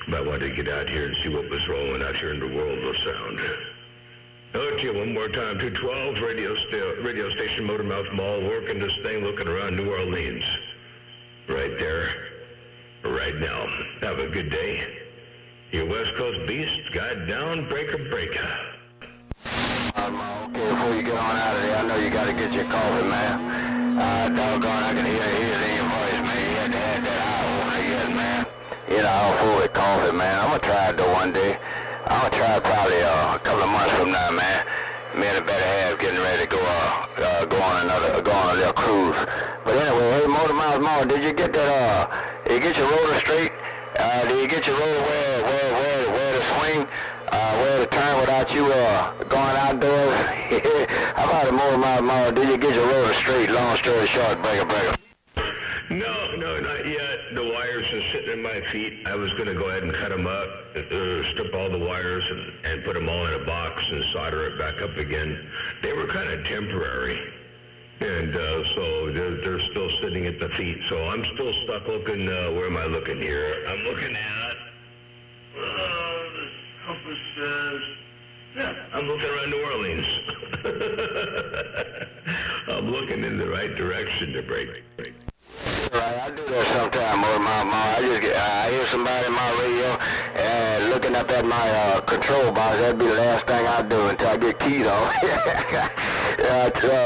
But I wanted to get out here and see what was rolling out here in the world of sound. Okay, one more time. 212 radio station Motormouth Mall, working this thing, looking around New Orleans. Right there, right now. Have a good day. Your West Coast beast, guide down, breaker. Okay, before you get on out of there, I know you got to get your coffee, man. Doggone, I can hear it in your voice, man. You had to have that eye opener, yes, man. You know, I'm full with coffee, man. I'm going to try it, though, one day. I'm going to try it probably a couple of months from now, man. Me and the better half getting ready to go on a little cruise. But anyway, hey, Motormouth Mall, did you get that, did you get your roller straight? Did you get your roller where to swing? Where to turn without you going outdoors? How about it, Motormouth Mall? Did you get your roller straight? Long story short, breaker. No, not yet. The wires are sitting in my feet. I was going to go ahead and cut them up, strip all the wires and put them all in a box and solder it back up again. They were kind of temporary. And so they're still sitting at the feet. So I'm still stuck looking, where am I looking here? I'm looking at, the compass says, yeah, I'm looking around New Orleans. I'm looking in the right direction to break. Right, I do that sometime, Motormouth Mall. I hear somebody in my radio and looking up at my control box. That'd be the last thing I do until I get keyed on.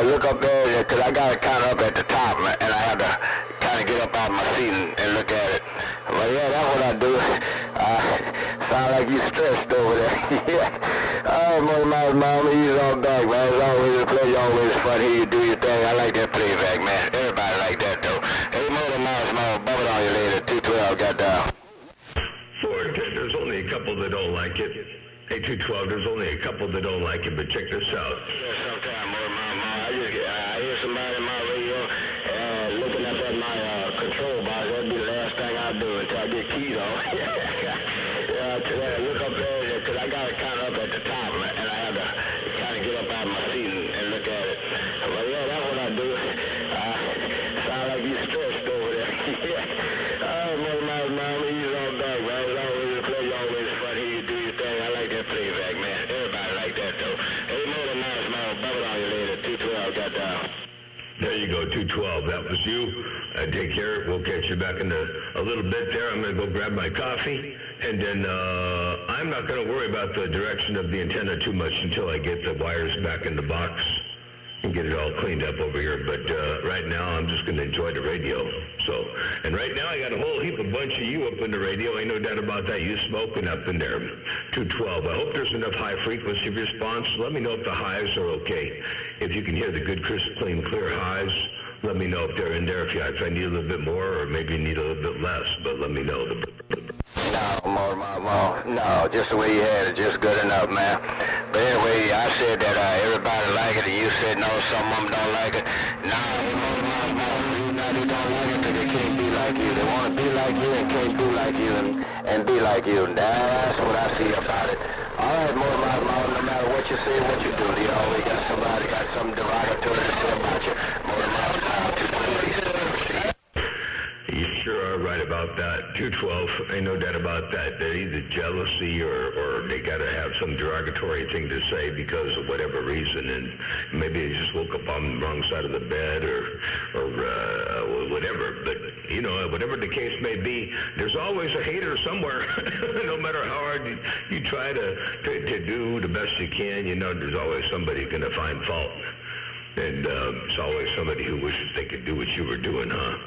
Look up there, because I got it kind of up at the top, and I have to kind of get up out of my seat and look at it. Well, yeah, that's what I do. Sound like you stressed over there. Yeah. All right, Motormouth Mall, ease on back, man. It's always a pleasure, always fun. Here you do your thing. I like that playback, man. Everybody like that, though. Hey, Motormouth Mall, bump it on you later. 212 got down. 410, there's only a couple that don't like it. Hey, 212, there's only a couple that don't like it, but check this out. Sometime, Motormouth Mall, I hear somebody in my radio looking up at my control box. That'd be the last thing I do until I get keyed on. Look up there, because I got it kind of up at the top, and I have to kind of get up out of my seat and look at it. Well, yeah, that's what I do. Sound like you stressed over there. All right, Motormouth Mall, ease on back, man. It's always a pleasure, always fun. Here you do your thing. I like that playback, man. Everybody like that, though. Hey, Motormouth Mall, bump it on you later. 212 got down. There you go, 212. That was you. Take care. We'll catch you back in a little bit there. I'm going to go grab my coffee. And then I'm not going to worry about the direction of the antenna too much until I get the wires back in the box and get it all cleaned up over here. But right now, I'm just going to enjoy the radio. And right now, I got a whole heap of bunch of you up in the radio. Ain't no doubt about that. You smoking up in there. 212. I hope there's enough high frequency response. Let me know if the highs are okay. If you can hear the good, crisp, clean, clear highs, let me know if they're in there. If I need a little bit more or maybe you need a little bit less, but let me know. No, Motormouth Mall. No, just the way you had it, just good enough, man. But anyway, I said that everybody like it, and you said no, some of them don't like it. No, Motormouth Mall, they don't like it because they can't be like you. They want to be like you and can't do like you and be like you. And that's what I see about it. All right, Motormouth Mall, no matter what you say, what you do, you always got something derogatory to say about you. Motormouth Mall, 212. You sure are right about that. 212, ain't no doubt about that. They're either jealousy or they got to have some derogatory thing to say because of whatever reason. And maybe they just woke up on the wrong side of the bed or whatever. But, you know, whatever the case may be, there's always a hater somewhere. No matter how hard you try to do the best you can, you know, there's always somebody going to find fault. And it's always somebody who wishes they could do what you were doing, huh?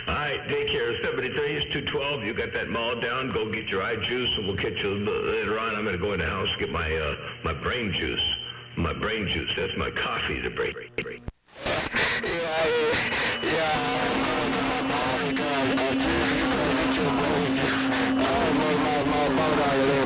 All right, take care. 73 is 212. You got that mall down. Go get your eye juice, and we'll catch you later on. I'm going to go in the house and get my brain juice. My brain juice. That's my coffee to break.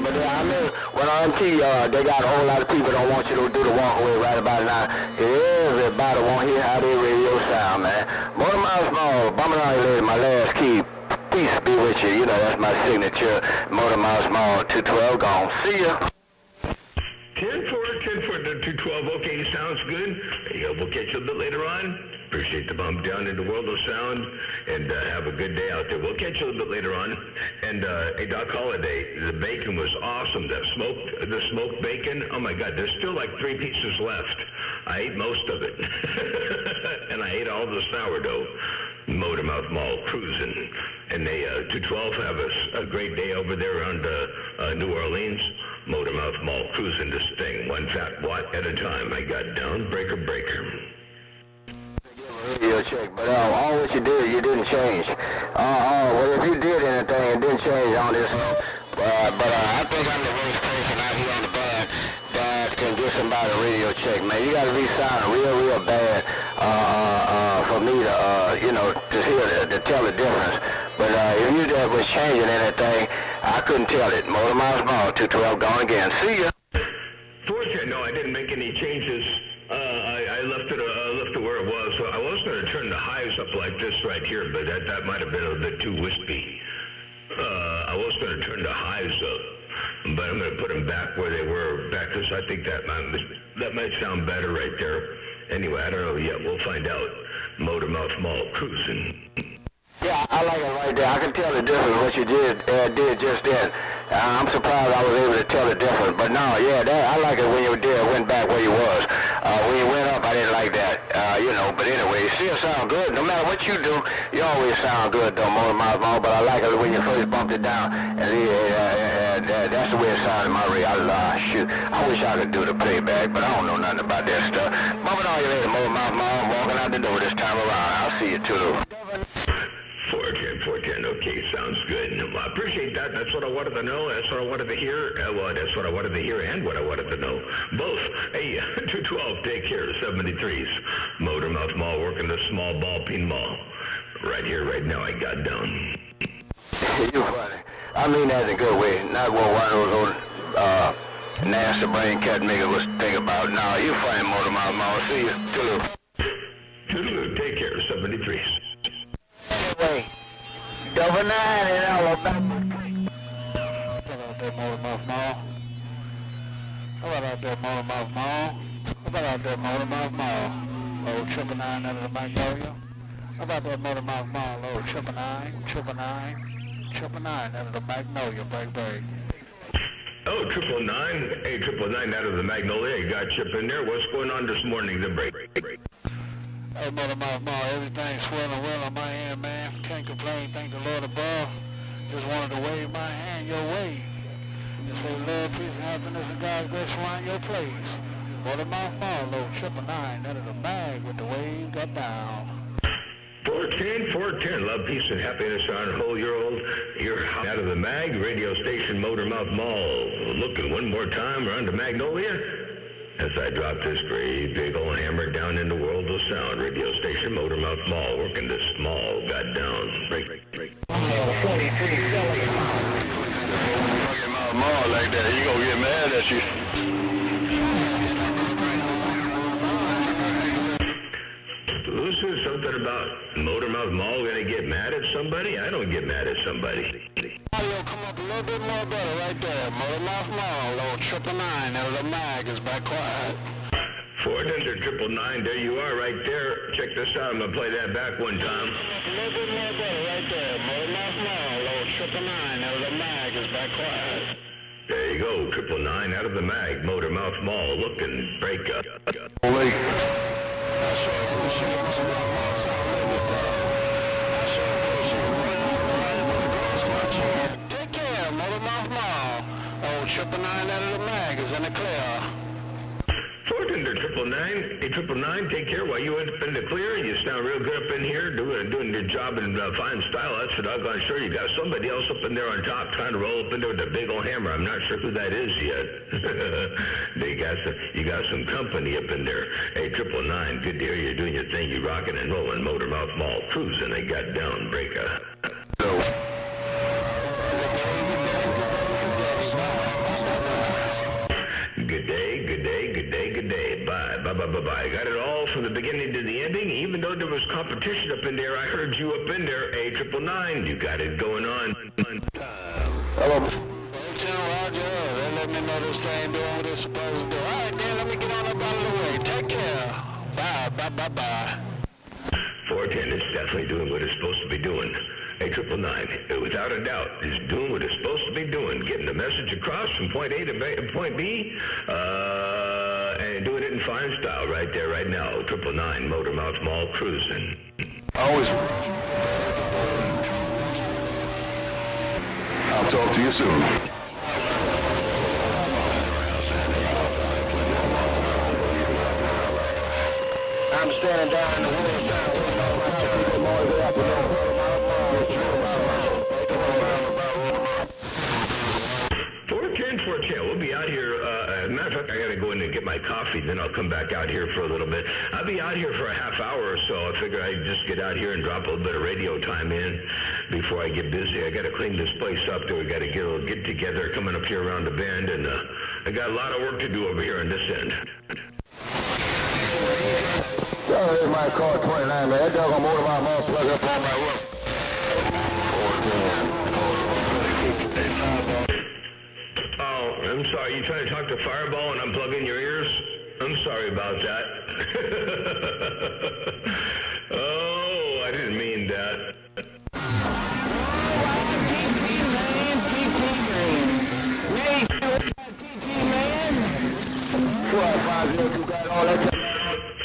But I know when on T, they got a whole lot of people don't want you to do the walkaway right about now. Everybody want to hear how their radio sound, man. Motormouth Mall, bumming on you later, my last key. Peace be with you. You know, that's my signature. Motormouth Mall, 212 gone. See ya. 10-4, 10-4. 212, okay, sounds good. Yeah, we'll catch you a bit later on. Appreciate the bump down into World of Sound, and have a good day out there. We'll catch you a little bit later on. And hey, Doc Holliday, the bacon was awesome. The smoked bacon. Oh my God, there's still like 3 pieces left. I ate most of it, and I ate all the sourdough. Motormouth Mall cruising, and they 212 have a great day over there around New Orleans. Motormouth Mall cruising this thing, one fat watt at a time. I got down, breaker. Radio check, but all what you didn't change. Well, if you did anything, it didn't change on this. But I think I'm the worst person out here on the band that can get somebody a radio check, man. You got to be sounding real bad for me to tell the difference. But if you was changing anything, I couldn't tell it. Motormouth Mall, 212 gone again. See ya. Fortunately, no, I didn't make any changes. I left it where it was. So I was going to turn the highs up like this right here, but that might have been a bit too wispy. I was going to turn the highs up, but I'm going to put them back where they were back, because I think that might sound better right there. Anyway, I don't know yet. We'll find out. Motormouth Mall cruising. Yeah, I like it right there. I can tell the difference what you did just then. I'm surprised I was able to tell the difference. But no, yeah, I like it when you went back where you was. When you went up, I didn't like that. But anyway, it still sound good. No matter what you do, you always sound good, though, Motormouth Mall. But I like it when you first bumped it down. And that's the way it sounded in my radio. Shoot, I wish I could do the playback, but I don't know nothing about that stuff. Bumping on you later, Motormouth Mall. I'm walking out the door this time around. I'll see you, too. 410, okay, sounds good. I appreciate that. That's what I wanted to know. That's what I wanted to hear. That's what I wanted to hear and what I wanted to know. Both. Hey, 212, take care, 73s. Motormouth Mall, working the small ball peen mall. Right here, right now, I got down. You funny. I mean that in a good way. Not what one of those old nasty brain cat niggas was thinking about. No, you funny, Motormouth Mall. See you. Toodaloo, take care, 73s. Anyway, double 9 in Alabama. How about that Motormouth Mall? How about that Motormouth Mall? How about that Motormouth Mall? Old 999 out of the Magnolia. How about that Motormouth Mall? Old 999 out of the Magnolia. Break. Oh, 999. Hey, 999 out of the Magnolia. You got Chip in there. What's going on this morning? The break. Hey, Motormouth Mall, everything's swelling well on my end, man. Can't complain, thank the Lord above. Just wanted to wave my hand your way. And say love, peace, and happiness, and God's grace around your place. Motormouth Mall, low 999, out of the mag with the wave got down. 410, love, peace, and happiness on a whole year old. You're out of the mag, radio station Motormouth Mall. Looking one more time around the Magnolia. As I drop this great big old hammer down in the World of Sound, radio station Motormouth Mall, working this small goddamn break. 43 Mall like that, you gonna get mad at you. This is something about Motormouth Mall gonna get mad at somebody? I don't get mad at somebody. Audio come up a little bit more better right there. Motormouth Mall, low 999, out of the mag is back quiet. 400 999, there you are right there. Check this out, I'm gonna play that back one time. A little bit more better right there. Motormouth Mall, low 999, out of the mag is back quiet. There you go, 999 out of the mag, Motormouth Mall, looking break up. Take care, Motormouth Mall. Old 999 out of the mag is in the clear. 400 999, hey 999, take care while you up in the clear. You sound real good up in here, doing your job in fine style. That's what I'm sure you got somebody else up in there on top trying to roll up in there with a big old hammer. I'm not sure who that is yet. You got some company up in there. Hey 999, good to hear you doing your thing. You rocking and rolling. Motormouth Mall cruising. They got down breaker. Good day. Bye. Got it all from the beginning to the ending. Even though there was competition up in there, I heard you up in there. 999, you got it going on. Hello. Roger. They let me know this thing doing what it's supposed to do. All right, then let me get on Bye-bye. 410 is definitely doing what it's supposed to be doing. Hey, 999, without a doubt, is doing what it's supposed to be doing, getting the message across from point A to point B, and doing it in fine style right there, right now. 999, Motor Mouth Mall cruising. Always. I'll talk to you soon. I'm standing down in the woods. 410, we'll be out here. As a matter of fact, I got to go in and get my coffee, then I'll come back out here for a little bit. I'll be out here for a half hour or so. I figure I'd just get out here and drop a little bit of radio time in before I get busy. I got to clean this place up. We got to get together coming up here around the bend, and I got a lot of work to do over here on this end. Oh, here's my car 29, man. That dog on motor mouth mall plug up on my roof. Oh, I'm sorry. You trying to talk to Fireball and unplug in your ears? I'm sorry about that. Oh, I didn't mean that.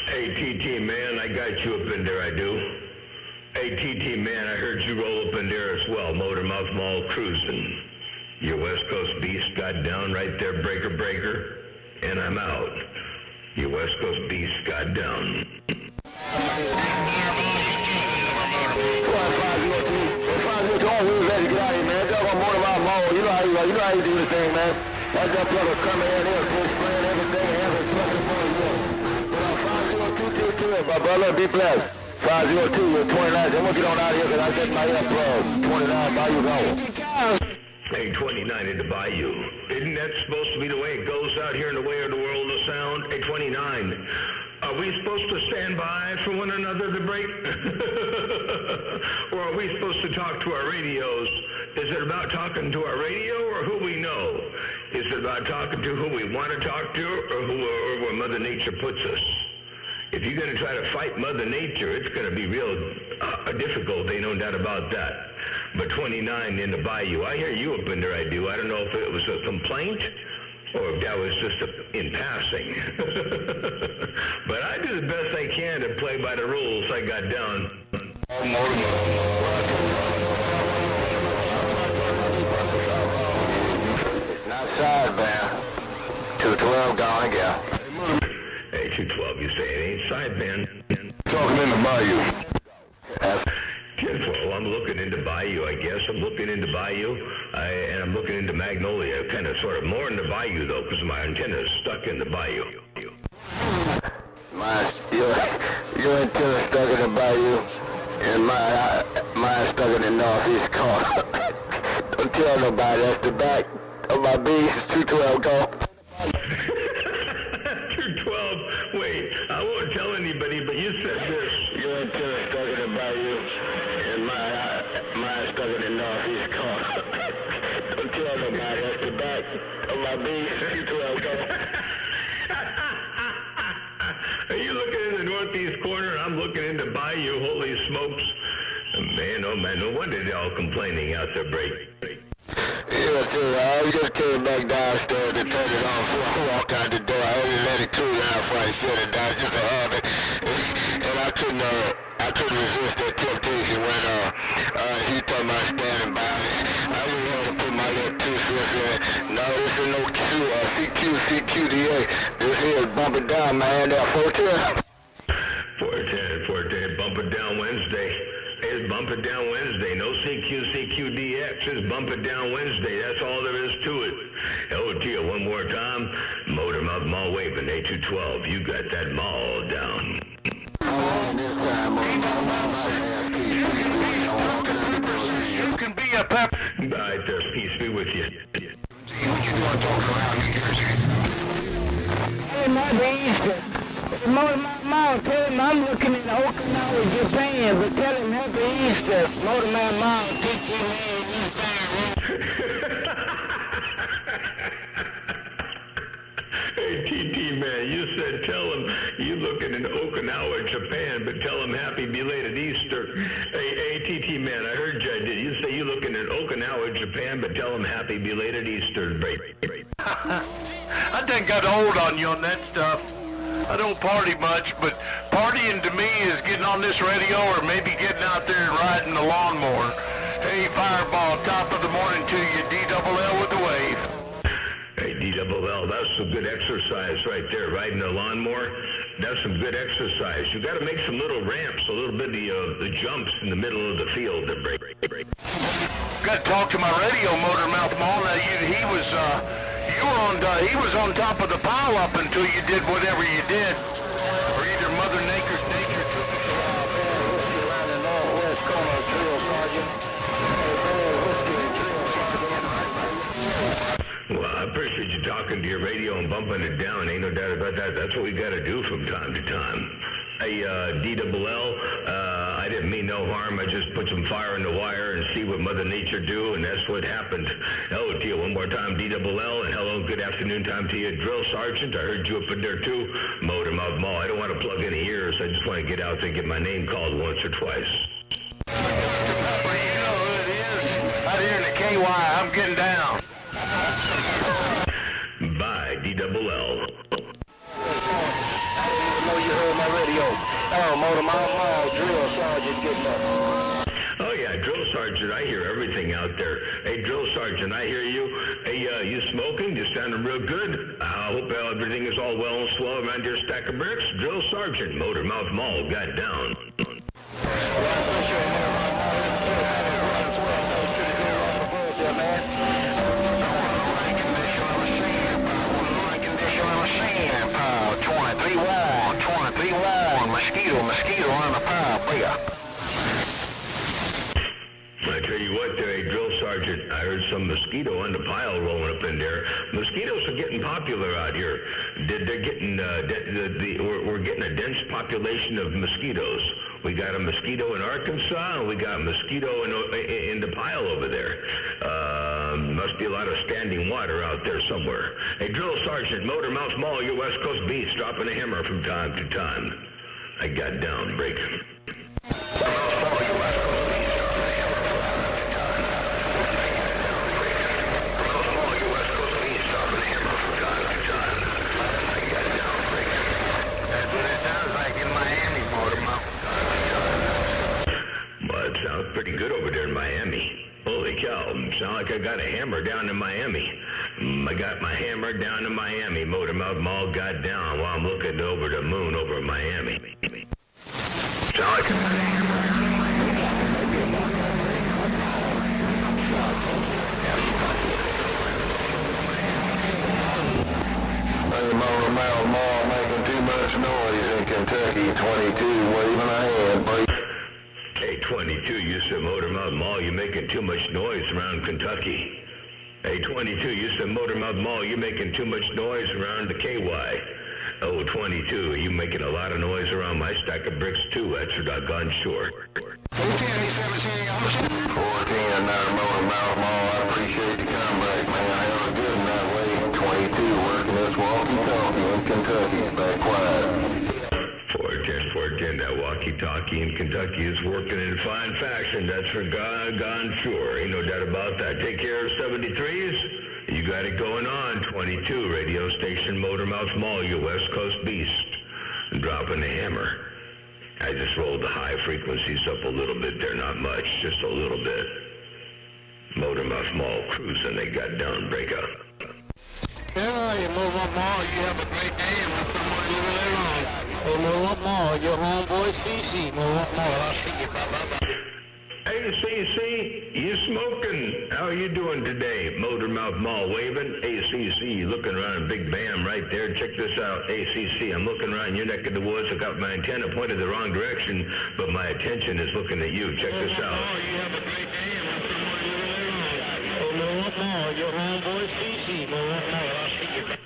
Hey, TT, man, I got you up in there, I do. Hey, TT, man, I heard you roll up in there as well. Motor Mouth Mall cruising. Your West Coast beast got down right there, breaker, and I'm out. Your West Coast beast got down. You know how you do this thing, man. That brother come in here, full spraying everything, and have it plugged up on you. 50222, my brother, be blessed. 502, you're 29. I'm gonna get on out of here because I set my earplug. 29, Bayou go. Hey, 29 in the Bayou. Isn't that supposed to be the way it goes out here in the way of the world of sound? Hey, 29. Are we supposed to stand by for one another to break? Or are we supposed to talk to our radios? Is it about talking to our radio or who we know? Is it about talking to who we want to talk to or where Mother Nature puts us? If you're going to try to fight Mother Nature, it's going to be real difficult, ain't no doubt about that. But 29 in the Bayou, I hear you up in there, I do. I don't know if it was a complaint or if that was just in passing. But I do the best I can to play by the rules I got down. Not sidebound. 212 gone again. Hey, 212, you say it ain't sideband. Talking in the Bayou. 10-12, I'm looking into Bayou, I guess. I'm looking into Bayou, and I'm looking into Magnolia, kind of sort of more in the Bayou, though, because my antenna is stuck in the Bayou. Your antenna stuck in the Bayou, and mine stuck in the northeast corner. Don't tell nobody, that's the back of my beast, 212 go. 212, wait, I won't tell anybody, but you said this. Your antenna stuck in the Bayou, and mine stuck in the northeast corner. Don't tell nobody, that's the back of my beast, 212 go. Are you looking in the northeast corner and I'm looking into Bayou? Holy smokes. Man, oh man, no wonder they're all complaining out there, break. Yeah, I just came back downstairs to turn it on before I walked out the door. I only let it cool down before I shut it down, just a habit. And I couldn't resist that temptation when he told me standing by me. I just wanted to put my little 2 cents in. No, this is no CQDA. This here is bumping down, man. That 410. 410, bumping down Wednesday. It's bumping down Wednesday. No CQDX. It's bumping down Wednesday. That's all there is to it. LT, one more time. Motor Mouth Mall waving. A212. You got that mall down. You can be a pep. All right, there. Peace be with you. What you doing talking around New Jersey? Hey, Mother Easter. Motor Mouth, tell him I'm looking in Okinawa, Japan, but tell him Happy Easter. Motor Mouth, teach him Hey, TT, man, you said tell him you looking in Okinawa, Japan, but tell him happy belated Easter. Hey, ATT man, I heard you. Did you say you looking in Okinawa, Japan, but tell him happy belated Easter? I done got old on you on that stuff. I don't party much, but partying to me is getting on this radio or maybe getting out there and riding the lawnmower. Hey, Fireball, top of the morning to you, DLL with the wave. Hey, DLL, that's some good exercise right there, riding a lawnmower. That's some good exercise. You got to make some little ramps, a little bit of the jumps in the middle of the field to break. Got to talk to my radio motor mouth Mall. Now he was on top of the pile up until you did whatever you did, or either Mother Nature took the shot. Whiskey around the northwest corner, drill sergeant. Well, I appreciate you talking to your radio and bumping it down. Ain't no doubt about that. That's what we got to do from time to time. Hey, DLL, I didn't mean no harm. I just put some fire in the wire and see what Mother Nature do, and that's what happened. Hello to you one more time, DLL, and hello, good afternoon time to you, Drill Sergeant. I heard you up in there too. Motor Mouth Mall. I don't want to plug any ears. I just want to get out there and get my name called once or twice. Well, you know who it is. Out here in the KY, I'm getting down. Bye, DLL. You heard my radio. Oh, Motor Mall, Drill Sergeant getting up. Oh, yeah, Drill Sergeant, I hear everything out there. Hey, Drill Sergeant, I hear you. Hey, you smoking? You sounding real good. I hope everything is all well and swell around your stack of bricks. Drill Sergeant, Motor Mouth Mall, got down. Mosquito on the pile, yeah. I tell you what, there, Drill Sergeant, I heard some mosquito on the pile rolling up in there. Mosquitoes are getting popular out here. They're getting, we're getting a dense population of mosquitoes. We got a mosquito in Arkansas, and we got a mosquito in the pile over there. Must be a lot of standing water out there somewhere. Hey, Drill Sergeant, Motor Mouth Mall, your West Coast Beast, dropping a hammer from time to time. I got down, break. Well, it sounds pretty good over there in Miami. Holy cow, sound like I got a hammer down in Miami. I got my hammer down in Miami. Motor Mouth Mall got down while I'm looking over the moon over Miami. Sound like I got a hammer. Hey, Motor Mouth Mall making too much noise in Kentucky. 22 waving a hand, break. Hey, 22, you said Motor Mouth Mall, you're making too much noise around Kentucky. Hey, 22, you said Motor Mouth Mall, you're making too much noise around the KY. Oh, 22, you making a lot of noise around my stack of bricks too, that's for doggone sure. 410 there, Motor Mouth Mall. I appreciate the comeback, man. I have a good one that way. 22 working this walkie-talkie in Kentucky. Back quiet. 410, that walkie-talkie in Kentucky is working in fine fashion. That's for doggone sure. Ain't no doubt about that. Take care of 73s. You got it going on. 22, radio station Motor Mouth Mall, your West Coast Beast. Dropping the hammer. I just rolled the high frequencies up a little bit there, not much, just a little bit. Motor Mouth Mall cruising, they got down, break up. Yeah, you move up Mall, you have a great day, and we'll put more living along. Hey, move up Mall, your homeboy CC, move up Mall, I'll see you, bye-bye. Hey, CC, you smoking? How are you doing today? Motor Mouth Mall waving. ACC, looking around Big Bam right there. Check this out. ACC, I'm looking around your neck of the woods. I got my antenna pointed the wrong direction, but my attention is looking at you. Check this out. You have a great day, and we'll put more living along. Hey, move up Mall, your homeboy CC, move up Mall, I'll see you, bye-bye.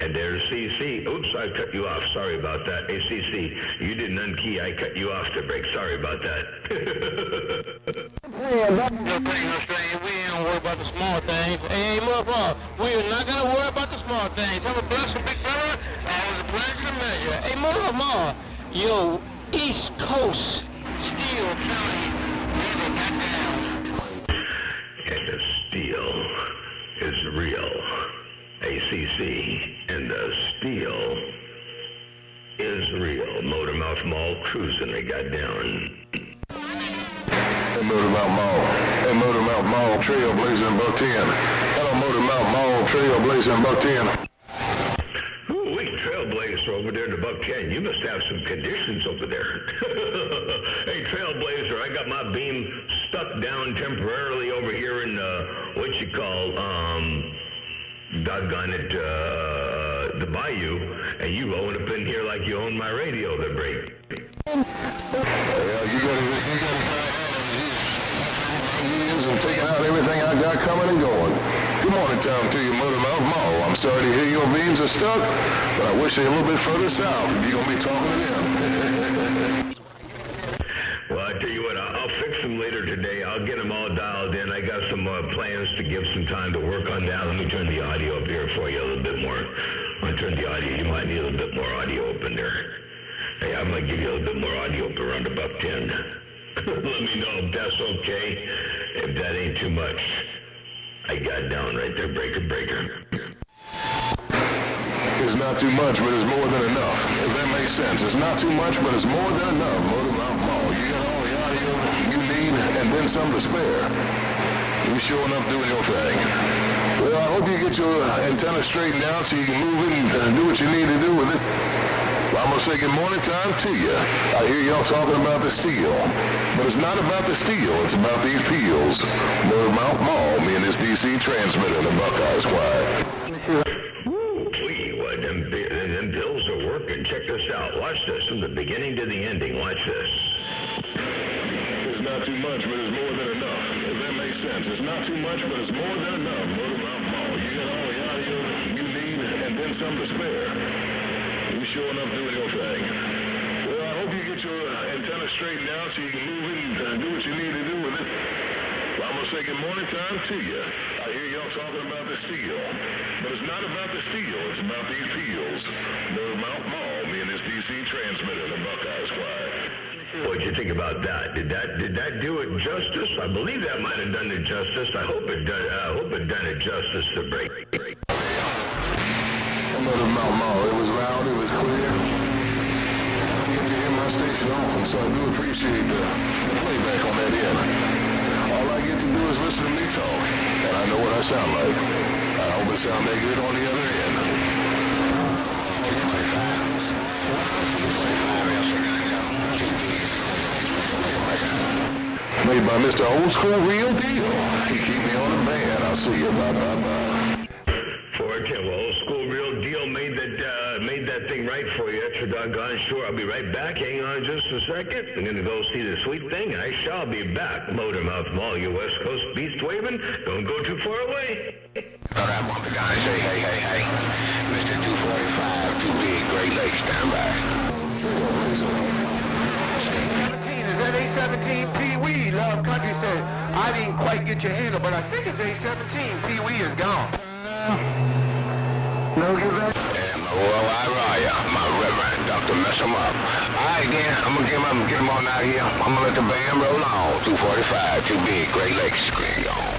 And there's CC. Oops, I cut you off. Sorry about that. Hey, CC, you didn't unkey. I cut you off to break. Sorry about that. No thing, we ain't gonna worry about the small things. Hey, motherfucker, we are not gonna worry about the small things. Have a blessed big brother. Always a pleasure to meet you. Hey, Mama, yo, East Coast, Steele County, never got down. And the steel is real. ACC and the steel is real. Motormouth Mall cruising, they got down. Hey, Motormouth Mall. Hey, Motormouth Mall, Trailblazer in Buck 10. Hello, Motormouth Mall, Trailblazer in Buck 10. Ooh, wait, Trailblazer over there in Buck 10. You must have some conditions over there. Hey, Trailblazer, I got my beam stuck down temporarily over here in, what you call, doggone it, the bayou, and you rolling up in here like you own my radio, the break. Well, you gotta and taking out everything I got coming and going. Good morning, Tom, to you, Motormouth Mall. I'm sorry to hear your beams are stuck, but I wish they were a little bit further south if you're gonna be talking to them. Well, I tell you what, I'll fix them later today. I'll get them all dialed in. I got some plans to give some time to work on that. Let me turn the audio up here for you a little bit more. I'm going to turn the audio. You might need a little bit more audio up in there. Hey, I'm going to give you a little bit more audio up around about 10. Let me know if that's okay. If that ain't too much. I got down right there, breaker. It's not too much, but it's more than enough. If that makes sense. It's not too much, but it's more than enough. Motormouth Mall. You got all the audio you need and then some to spare. You showing up doing your thing. Well, I hope you get your antenna straightened out so you can move it and do what you need to do with it. Well, I'm going to say good morning time to you. I hear y'all talking about the steel. But it's not about the steel. It's about these peels. Motormouth Mall, me and this DC transmitter, the Buckeye Squad. Them pills are working. Check this out. Watch this from the beginning to the ending. Watch this. It's not too much, but it's more than enough. If that makes sense. It's not too much, but it's more than enough. Motormouth Mall. You got all the audio you need and then some to spare. You showing up doing your thing. Well, I hope you get your antenna straightened out so you can move it and do what you need to do with it. Well, I'm going to say good morning time to you. I hear y'all talking about the steel. But it's not about the steel. It's about these peels. Motormouth Mall, me and this DC transmitter, the Buckeye Squad. What'd you think about that? Did that do it justice? I believe that might have done it justice. I hope it done it justice to break. Motormouth Mall, it was loud, it was clear. I get to hear my station often, so I do appreciate the playback on that end. All I get to do is listen to me talk, and I know what I sound like. I hope it sounds that good on the other end. Made by Mr. Old School Real Deal. He keep me on the band. I'll see you. Bye. 410, well, Old School Real Deal made that thing right for you. Extra doggone sure. I'll be right back. Hang on just a second. I'm going to go see the sweet thing. I shall be back. Motormouth Mall, you West Coast beast waving. Don't go too far away. All right, one the guy say, hey. Mr. 245, too big, Great Lakes, stand by. Is that A17 Pee-wee? Love Country said, I didn't quite get your handle, but I think it's A17. Pee-wee is gone. No, give that. And my Reverend, Dr. Mess 'em up. All right, again, I'm going to get him on out here. I'm going to let the band roll on. 245, too big, Great Lakes, screen on.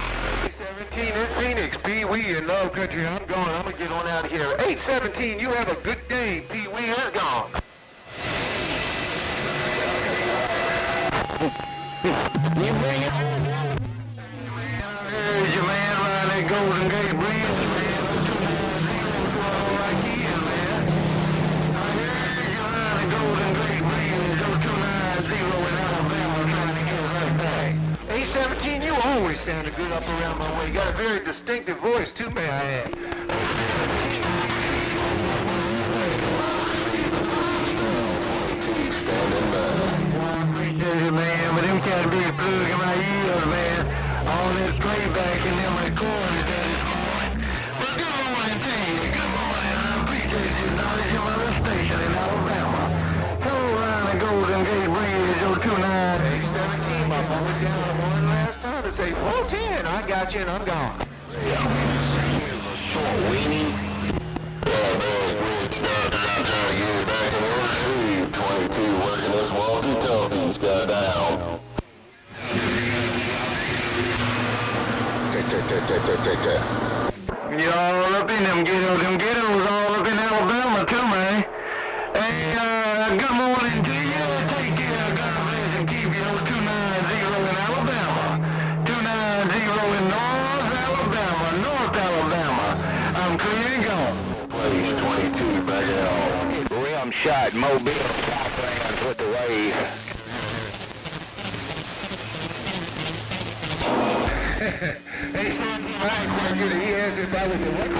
17 in Phoenix, Pee-wee in Love Country. I'm gone. I'm going to get on out of here. 817, you have a good day. Pee-wee is gone. You bring it. Here's your man around that Golden Gate Bridge, man. Like he is, man. I heard you around the Golden Gate Bridge, 0290 in Alabama, trying to get it right back. 817, you always sounded good up around my way. You got a very distinctive voice, too, may I add. Man, but them can't be a plug in my ears, man. All this playback and them recordings that this morning. But good morning to you. Good morning. I appreciate you knowledge of my little station in Alabama. Go around the Golden Gate Bridge, 029. 817, my phone was down the morning last time to say 410. I got you and I'm gone. Short weenie. all up in them ghettos. Them ghettos all up in Alabama too, man. Hey, good morning to you. Take care. God bless and keep you. 290 in Alabama. 290 in North Alabama. North Alabama. I'm clear and gone. Place 22 back out. Rim shot. Mobile. Southlands with the wave. Hey, right, quite good. He asked if I was the what?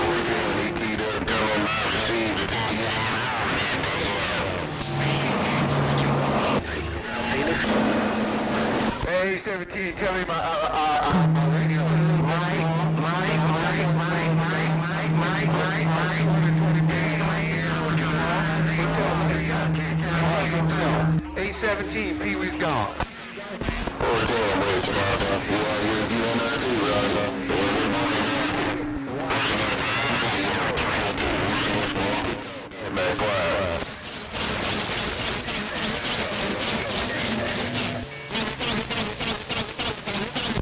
Hey, 17, tell me my radio. Hey, 17, Pee Wee's gone.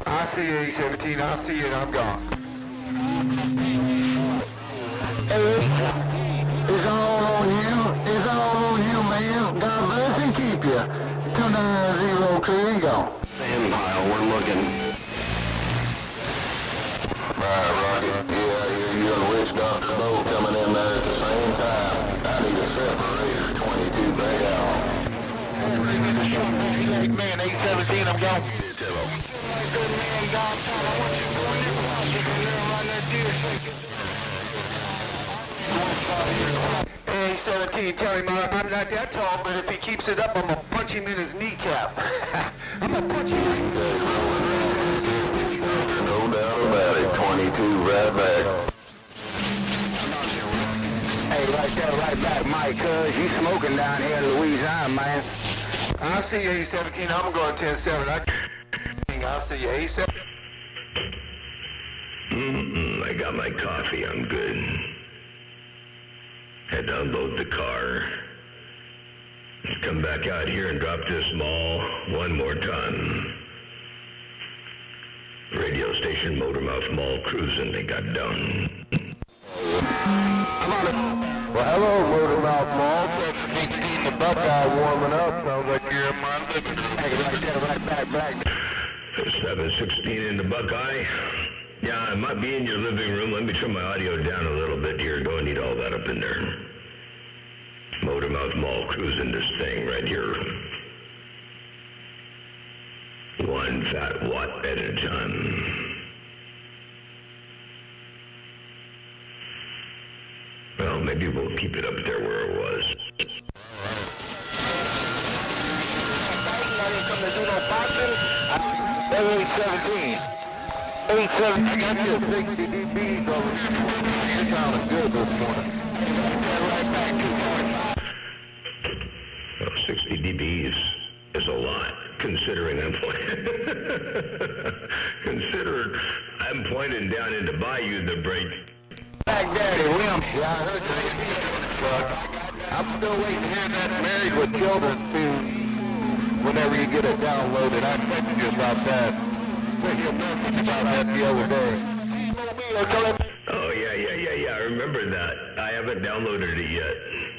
I see you, 17, I see it, I'm gone. It's all on you. It's all on you, man. God bless and keep you. 290 clear and gone. Empire, we're looking. Alright, Rocky. Yeah, you and Witch Dr. Bo coming in there at the same time. I need a separator, 22 bay out. Man, 817, I'm gone. Good man, downtown. I want you to go in there while you can run that deer shaking. Hey, 17, tell him I'm not that tall, but if he keeps it up, I'm going to punch him in his kneecap. I'm going to punch him. No doubt about it. 22 right back. Hey, right there, right back, Mike, cuz you smoking down here in Louisiana, man. I'll see you, 17. I'm going 10-7. I'll see you, 7. I got my coffee. I'm good. Had to unload the car. Let's come back out here and drop this mall one more time. Radio station Motormouth Mall cruising. They got done. Well, hello, Motormouth Mall. 16, the Buckeye warming up. Sounds like you're in my living room. Hey, right there, right back. 716 in the Buckeye. Yeah, I might be in your living room. Let me turn my audio down a little bit here. Don't need all that up in there. Motormouth Mall cruising this thing right here. One fat watt at a time. Well, maybe we'll keep it up there where it was. Hey, 817. 817. I got you a 60 dB over here. You're sounding good this morning. Right back to 45. Well, 60 dB is a lot, considering I'm pointing down into Bayou the break. Back Daddy, William. Yeah, I heard that. I'm still waiting to hear that Married with Children tune whenever you get it downloaded. I texted you about that. Sent you a message about that the other day. Oh, yeah. I remember that. I haven't downloaded it yet,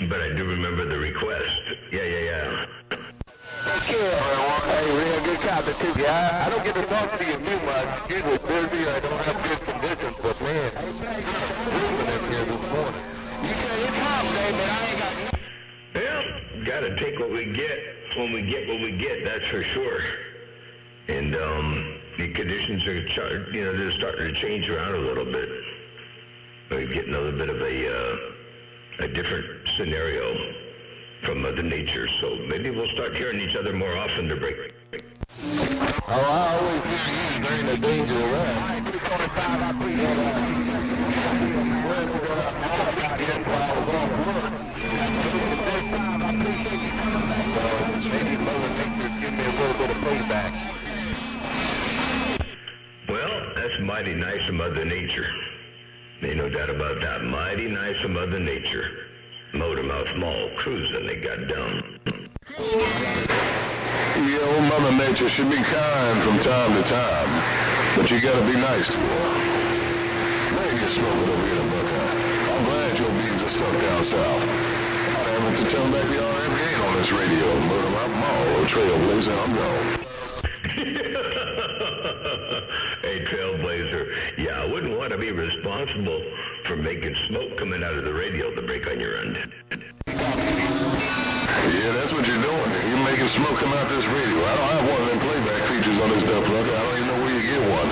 but I do remember the request. Yeah. Take care. Hey, real good copy, too. Yeah, I don't get to talk to you too much. Usually busy. I don't have good conditions, but man, moving in here this morning. You say it's hot today, but I ain't got nothing. Well, gotta take what we get when we get what we get, that's for sure. And, the conditions are, they're starting to change around a little bit. We get a little bit of a different scenario from Mother Nature, so maybe we'll start hearing each other more often to break. Oh, I always hear you during the danger of that. 345, I appreciate maybe Mother Nature give me a little bit of payback. Well, that's mighty nice of Mother Nature. Ain't no doubt about that. Mighty nice of Mother Nature. Motormouth Mall cruising, they got done. Yeah, old Mother Nature should be kind from time to time, but you gotta be nice to her. Maybe you smoke it over here in down south. I'd have to turn back the RF gain on this radio. Murder my mall, Trailblazer, I'm gone. Hey, Trailblazer. Yeah, I wouldn't want to be responsible for making smoke coming out of the radio to break on your end. Yeah, that's what you're doing. You're making smoke come out this radio. I don't have one of them playback features on this duck plucker. I don't even know where you get one.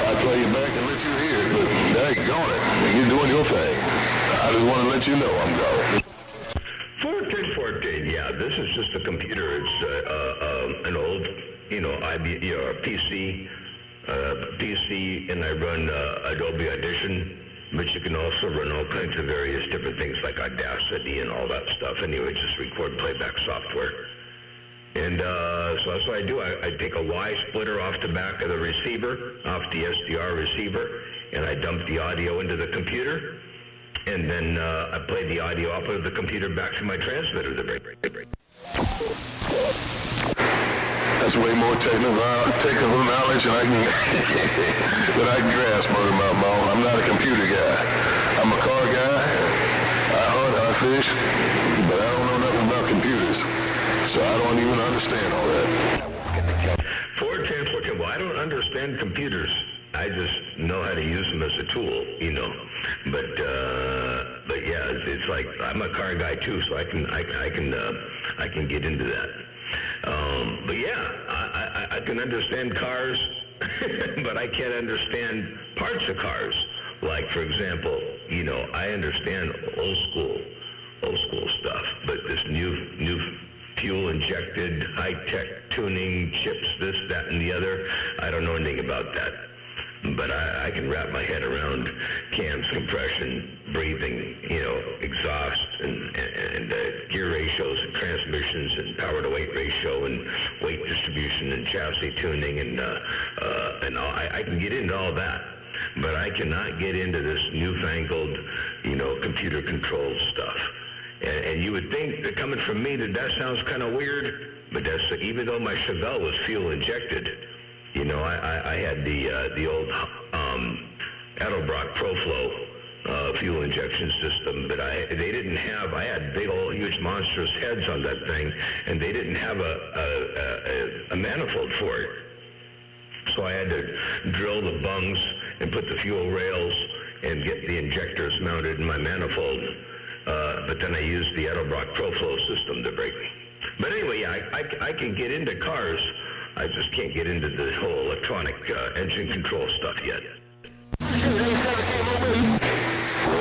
I'd play you back and let you hear it, but daggone it. You're doing your thing. I just want to let you know I'm gone. 1414, yeah, this is just a computer. It's an old, PC, and I run Adobe Audition, but you can also run all kinds of various different things like Audacity and all that stuff. Anyway, just record playback software. And so that's what I do. I take a Y splitter off the back of the receiver, off the SDR receiver, and I dump the audio into the computer. And then I play the audio off of the computer back to my transmitter. That's way more technical knowledge than I can grasp, Murder Mouth Mall. I'm not a computer guy. I'm a car guy. I hunt, I fish, but I don't know nothing about computers. So I don't even understand all that. 1414, well, I don't understand computers. I just know how to use them as a tool, But yeah, it's like I'm a car guy too, so I can get into that. But yeah, I can understand cars, but I can't understand parts of cars. Like, for example, I understand old school stuff, but this new fuel-injected, high-tech tuning, chips, this, that, and the other, I don't know anything about that. But I can wrap my head around cams, compression, breathing, exhaust, and gear ratios, and transmissions, and power-to-weight ratio, and weight distribution, and chassis tuning, and all. I can get into all that. But I cannot get into this newfangled, computer-controlled stuff. And you would think that coming from me that sounds kind of weird, but that's even though my Chevelle was fuel injected, I had the old Edelbrock ProFlow fuel injection system, but I had big old huge monstrous heads on that thing, and they didn't have a manifold for it. So I had to drill the bungs and put the fuel rails and get the injectors mounted in my manifold. But then I used the Edelbrock ProFlow system to break me. But anyway, I can get into cars. I just can't get into the whole electronic engine control stuff yet. Well,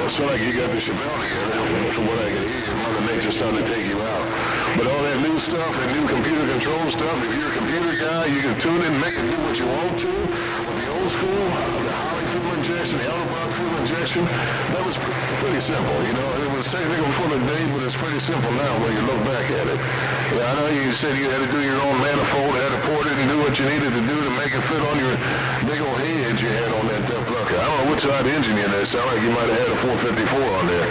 it's like you got the Chevelle together. From what I can hear, Mother Nature's starting to take you out. But all that new stuff, that new computer control stuff, if you're a computer guy, you can tune in and make it do what you want to. With the old school, the Holley fuel injection, the Edelbrock fuel injection, that was pretty simple. It was technical for the day, but it's pretty simple now when you look back at it. Yeah, I know you said you had to do your own manifold, had to port it and do what you needed to do to make it fit on your big old head you had on that plucker. I don't know what side engine you had. It sounded like you might have had a 454 on there.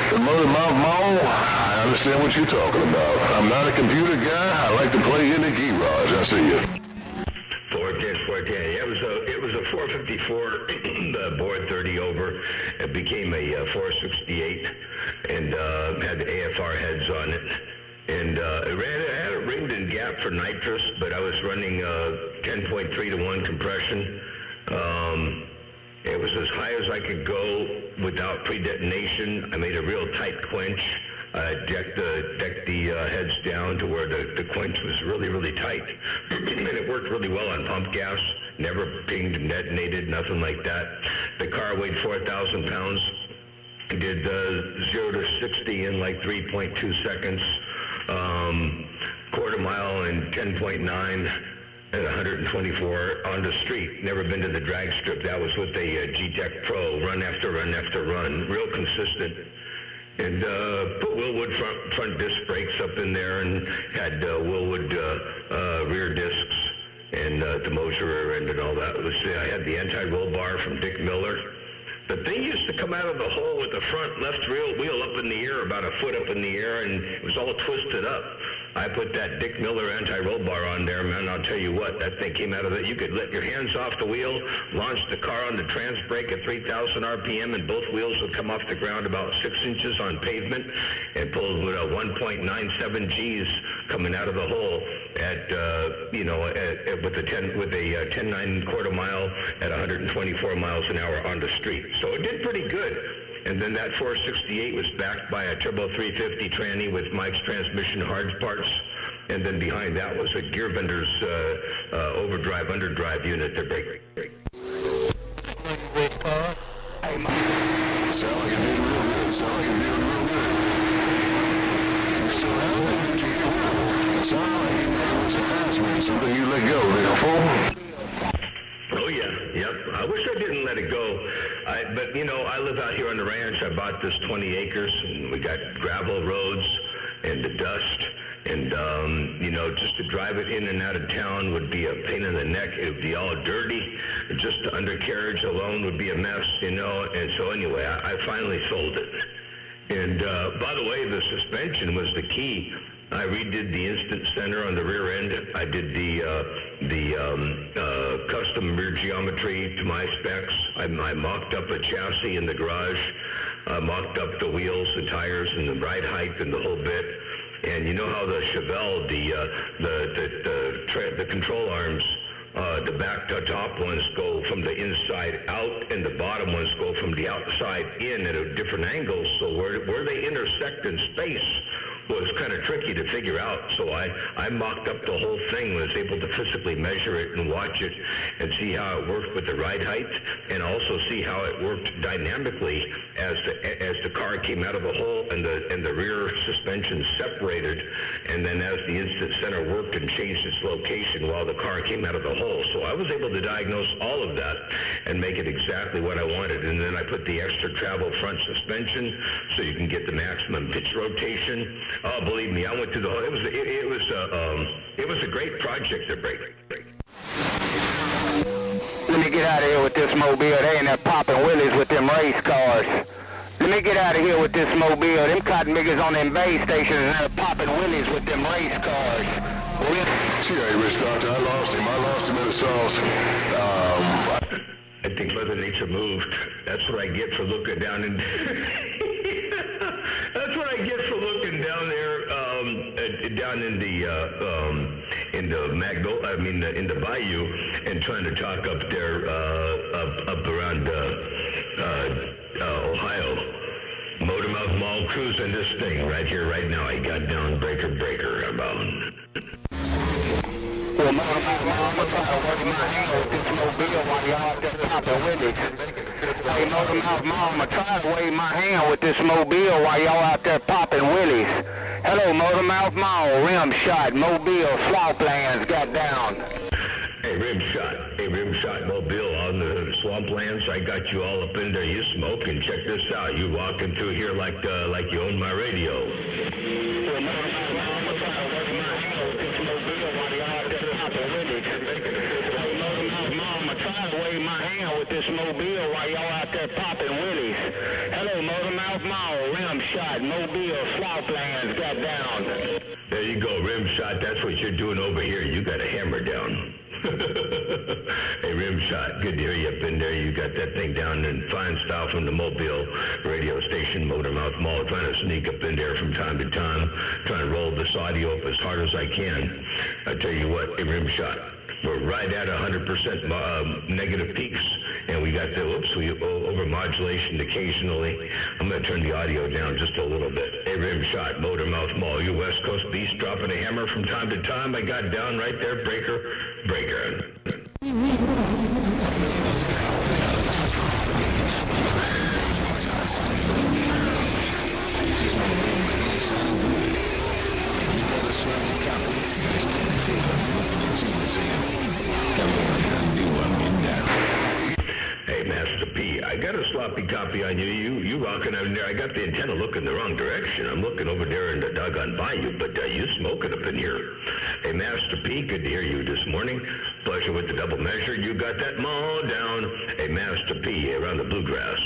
The Murder Mouth Mall, I understand what you're talking about. I'm not a computer guy. I like to play in the garage. I see you. 410. Yeah, it was a 454 board 30 over. It became a 468 and had the AFR heads on it. And it had a ringed in gap for nitrous, but I was running 10.3 to 1 compression. It was as high as I could go without pre-detonation. I made a real tight quench. Decked the heads down to where the quench was really, really tight. And it worked really well on pump gas. Never pinged and detonated, nothing like that. The car weighed 4,000 pounds. Did 0 to 60 in like 3.2 seconds. Quarter mile in 10.9. At 124 on the street. Never been to the drag strip. That was with a G-Tech Pro, run after run after run, real consistent. And put Wilwood front disc brakes up in there, and had Wilwood rear discs, and the Moser rear end and all that. I had the anti-roll bar from Dick Miller. The thing used to come out of the hole with the front left rear wheel up in the air, about a foot up in the air, and it was all twisted up. I put that Dick Miller anti-roll bar on there, man. I'll tell you what, that thing came out of it. You could let your hands off the wheel, launch the car on the trans brake at 3,000 RPM, and both wheels would come off the ground about 6 inches on pavement, and pull with a 1.97 Gs coming out of the hole at with a 10.9 quarter mile at 124 miles an hour on the street. So it did pretty good. And then that 468 was backed by a turbo 350 tranny with Mike's transmission hard parts. And then behind that was a Gear Vendor's overdrive, underdrive unit to brake. Hey, Mike. Sound like you're doing real good. Sound like you're doing real good. You're still out there. Sound like you was an ass, man. Something you let go, little fool. Oh, yeah. Yep. I wish I didn't let it go. But, you know, I live out here on the ranch. I bought this 20 acres, and we got gravel roads and the dust. And, you know, just to drive it in and out of town would be a pain in the neck. It would be all dirty. Just the undercarriage alone would be a mess, you know. And so, anyway, I finally sold it. And, by the way, the suspension was the key. I redid the instant center on the rear end. I did the custom rear geometry to my specs. I mocked up a chassis in the garage. I mocked up the wheels, the tires, and the ride height and the whole bit. And you know how the Chevelle, the control arms, the back to top ones go from the inside out, and the bottom ones go from the outside in at a different angles. So where they intersect in space was kind of tricky to figure out. So I mocked up the whole thing, was able to physically measure it and watch it and see how it worked with the ride height, and also see how it worked dynamically as the car came out of the hole and the rear suspension separated, and then as the instant center worked and changed its location while the car came out of the hole. So I was able to diagnose all of that and make it exactly what I wanted. And then I put the extra travel front suspension so you can get the maximum pitch rotation. Oh, believe me, I went through the whole. It was a great project to break. Let me get out of here with this mobile. They ain't there popping willies with them race cars. Let me get out of here with this mobile. Them cotton niggas on them base stations and they're popping willies with them race cars. Hey, Rich Doctor, I lost him in the sauce. I think Mother Nature moved. That's what I get for looking down in. That's what I get for looking down there, down in the in the bayou, and trying to talk up there, up around Ohio. Motormouth Mall cruising this thing right here, right now. I got down breaker about. Well, Motormouth Mall, I'm gonna try to work my hand with this mobile while y'all out there popping willies. Hey, Motormouth Mall, I'm gonna try to wave my hand with this mobile while y'all out there popping willies. Hello, Motormouth Mall, rim shot, mobile, swamplands, got down. Hey, rim shot, mobile on the swamplands. I got you all up in there. You smoking? Check this out. You walking through here like you own my radio. Well, Motormouth Mall, I'm gonna try to work my hand with this mobile while y'all out there popping willies. Hey, Motormouth Mall, I'm gonna try to wave my hand with this mobile while y'all out there popping willies. Hello, Motormouth Mall, rim shot, mobile, swamplands, got down. There you go, rim shot. That's what you're doing over here. You got a hammer down. Hey, rim shot. Good to hear you up in there. You got that thing down in fine style from the Mobile radio station, Motormouth Mall. Trying to sneak up in there from time to time, trying to roll this audio up as hard as I can. I tell you what, hey, rim shot. We're right at 100% negative peaks, and we got the over-modulation occasionally. I'm going to turn the audio down just a little bit. Hey, rim shot, Motormouth Mall, you West Coast beast dropping a hammer from time to time. I got down right there, breaker. Hey, Master P, I got a sloppy copy on you. You rocking over there. I got the antenna looking the wrong direction. I'm looking over there in the doggone bayou, but you smoking up in here. Hey, Master P, good to hear you this morning. Pleasure with the double measure. You got that mall down. Hey, Master P, around the bluegrass.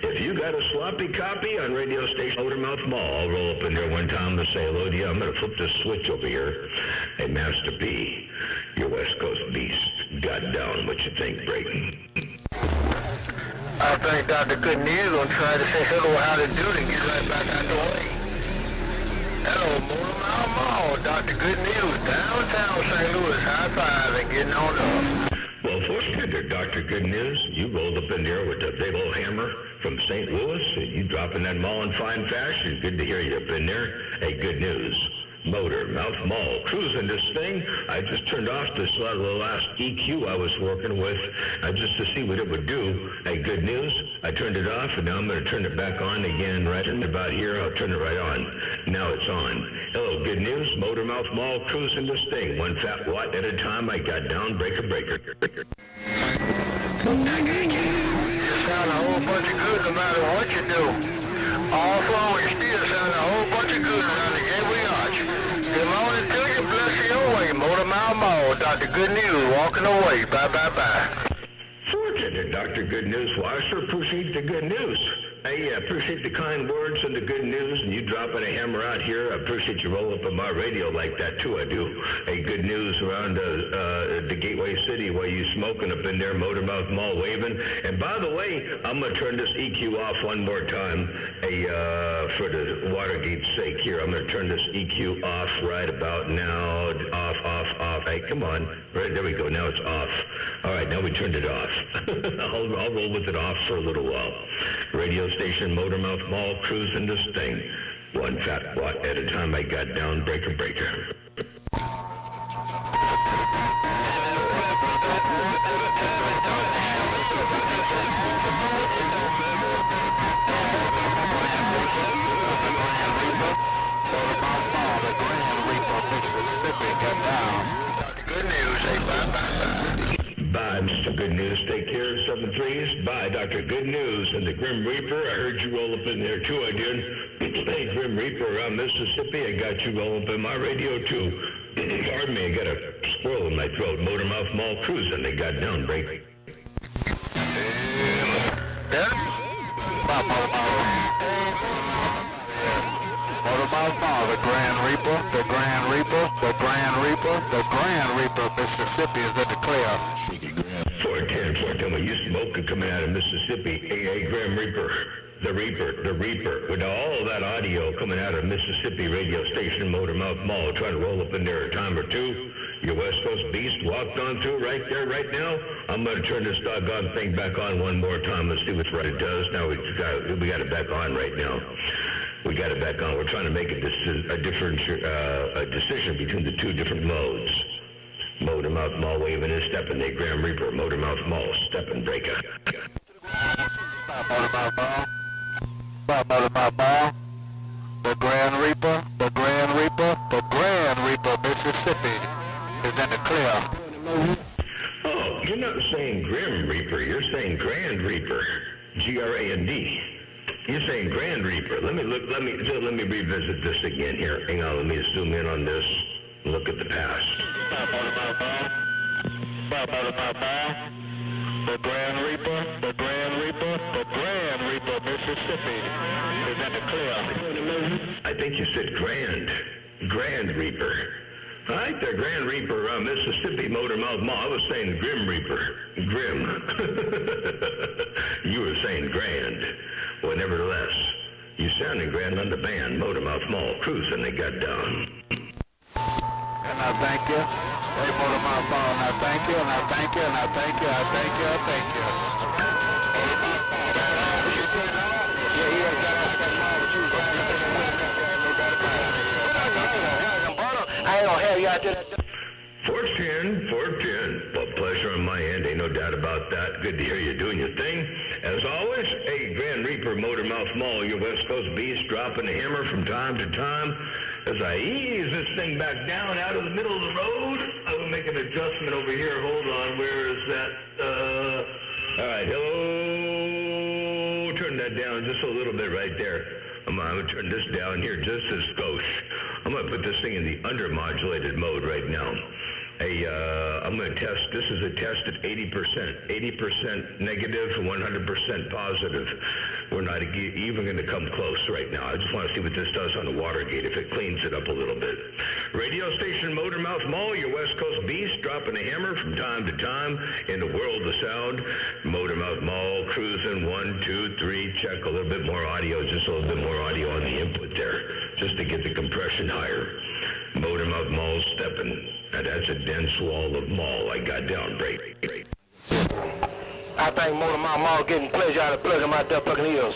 If you you got a sloppy copy on radio station Motormouth Mall. I'll roll up in there one time and say hello to you. I'm going to flip this switch over here. Hey, Master P, your West Coast beast. Got down. What you think, Brayton? I think Dr. Good News will try to say hello, how to do it, and get right back out the way. Hello, Motormouth Mall, Dr. Good News, downtown St. Louis, high five and getting on up. Well, fortunate, Dr. Good News. You rolled up in there with the big old hammer from St. Louis. You dropping that mall in fine fashion. Good to hear you up in there. Hey, good news. Motormouth Mall. Cruising this thing. I just turned off this the last EQ I was working with just to see what it would do. Hey, good news. I turned it off, and now I'm going to turn it back on again right about here. I'll turn it right on. Now it's on. Hello, good news. Motormouth Mall. Cruising this thing. One fat watt at a time. I got down. Breaker. You sound a whole bunch of good no matter what you do. All flow, you still sound a whole bunch of good around the Gateway Arch. Good morning to you, bless your way. Motormouth Mall, Dr. Good News, walking away. Bye. Fortunate, Dr. Good News. Well, I sure appreciate the good news. I appreciate the kind words and the good news, and you dropping a hammer out here. I appreciate you rolling up on my radio like that, too. I do. Hey, good news around the Gateway City while you smoking up in there, Motormouth Mall waving. And by the way, I'm going to turn this EQ off one more time for the Watergate's sake here. I'm going to turn this EQ off right about now. Off. Hey, come on. Right, there we go. Now it's off. All right, now we turned it off. I'll roll with it off for a little while. Radio station Motormouth Mall, cruising this thing. One fat watt at a time. I got down. Breaker. Good news, say bye. Bye, Mr. Good News. Take care, 7-3s. Bye, Dr. Good News and the Grim Reaper. I heard you roll up in there, too. I did. Hey, Grim Reaper around Mississippi. I got you roll up in my radio, too. Pardon me, I got a squirrel in my throat. Motormouth Mall cruising. They got down, break. Motormouth Mall, the Grand Reaper, Mississippi is in the clear. 410, when you smoke it coming out of Mississippi, hey, Grim Reaper, the Reaper, with all of that audio coming out of Mississippi radio station, Motormouth Mall, trying to roll up in there a time or two, your West Coast beast walked on through right there, right now. I'm going to turn this doggone thing back on one more time. Let's see what it does. Now we got it back on right now. We got it back on. We're trying to make a decision between the two different modes. Motormouth Mall waving and stepping. The Grim Reaper, Motormouth Mall, stepping breaker. Motormouth Mall, the Grand Reaper, Mississippi is in the clear. Oh, you're not saying Grim Reaper. You're saying Grand Reaper. G-R-A-N-D. You're saying Grand Reaper. Let me revisit this again here. Hang on, let me zoom in on this. Look at the past. The Grand Reaper, Mississippi is in the clear. I think you said Grand Reaper. All right, the Grand Reaper, Mississippi, Motormouth Mall. I was saying Grim Reaper. Grim. You were saying Grand. Well, nevertheless, you sounded grand on the band, Motormouth Mall, cruising. They got down. And I thank you. Hey, Motormouth Mall, and I thank you, and I thank you, and I thank you, I thank you, I thank you. I ain't gonna have you out there. 410. Well, pleasure on my end. Ain't no doubt about that. Good to hear you doing your thing. As always, hey, Grand Reaper, Motormouth Mall, your West Coast beast, dropping the hammer from time to time. As I ease this thing back down out of the middle of the road, I will make an adjustment over here. Hold on. Where is that? All right. Hello. Turn that down just a little bit right there. I'm going to turn this down here just a skosh. I'm going to put this thing in the undermodulated mode right now. Hey, I'm going to test. This is a test at 80%. 80% negative, 100% positive. We're not even going to come close right now. I just want to see what this does on the Watergate, if it cleans it up a little bit. Radio station Motormouth Mall, your West Coast beast, dropping a hammer from time to time in the world of sound. Motormouth Mall, cruising, 1, 2, 3, check a little bit more audio, just a little bit more audio on the input there, just to get the compression higher. Motormouth Mall stepping. Now that's a dense wall of mall I got down, break. I think Motormouth Mall getting pleasure out of plugging my duck plugging ears.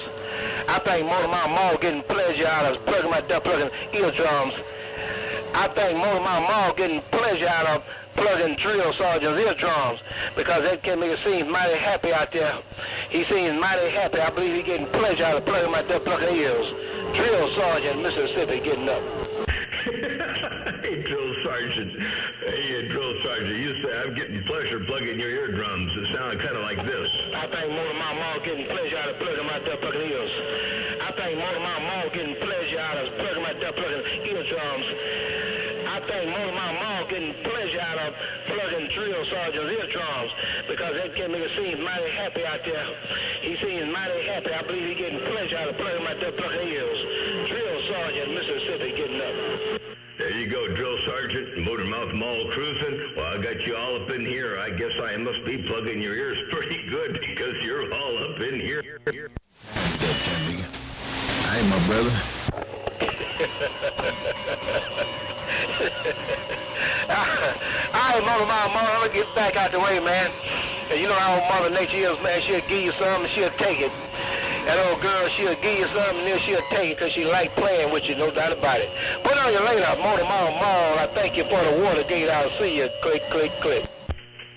I think Motormouth Mall getting pleasure out of plugging my duck plugging eardrums. I think Motormouth Mall getting pleasure out of plugging drill sergeant's eardrums, because that can make it seem mighty happy out there. He seems mighty happy. I believe he's getting pleasure out of plugging my duck plugging ears. Drill sergeant, Mississippi, getting up. Hey, Drill Sergeant. Hey, Drill Sergeant, you say I'm getting pleasure plugging your eardrums. It sounded kind of like this. I think Motormouth Mall getting pleasure out of plugging my duck plugging ears. I think Motormouth Mall getting pleasure out of plugging my duck plugging eardrums. I think Motormouth Mall getting pleasure out of plugging drill sergeant's eardrums, because that can make it seem mighty happy out there. He seems mighty happy. I believe he's getting pleasure out of plugging my duck plugging ears. Drill sergeant, Mississippi, getting up. There you go, Drill Sergeant, Motormouth Mall cruising. Well, I got you all up in here. I guess I must be plugging your ears pretty good, because you're all up in here. I ain't my brother. All right, Motormouth Mall, I'm going to get back out the way, man. And you know how Mother Nature is, man. She'll give you something and she'll take it. That old girl, she'll give you something and then she'll take it because she like playing with you, no doubt about it. Put on your later, Motormouth Mall. I thank you for the Watergate. I'll see you. Click, click, click.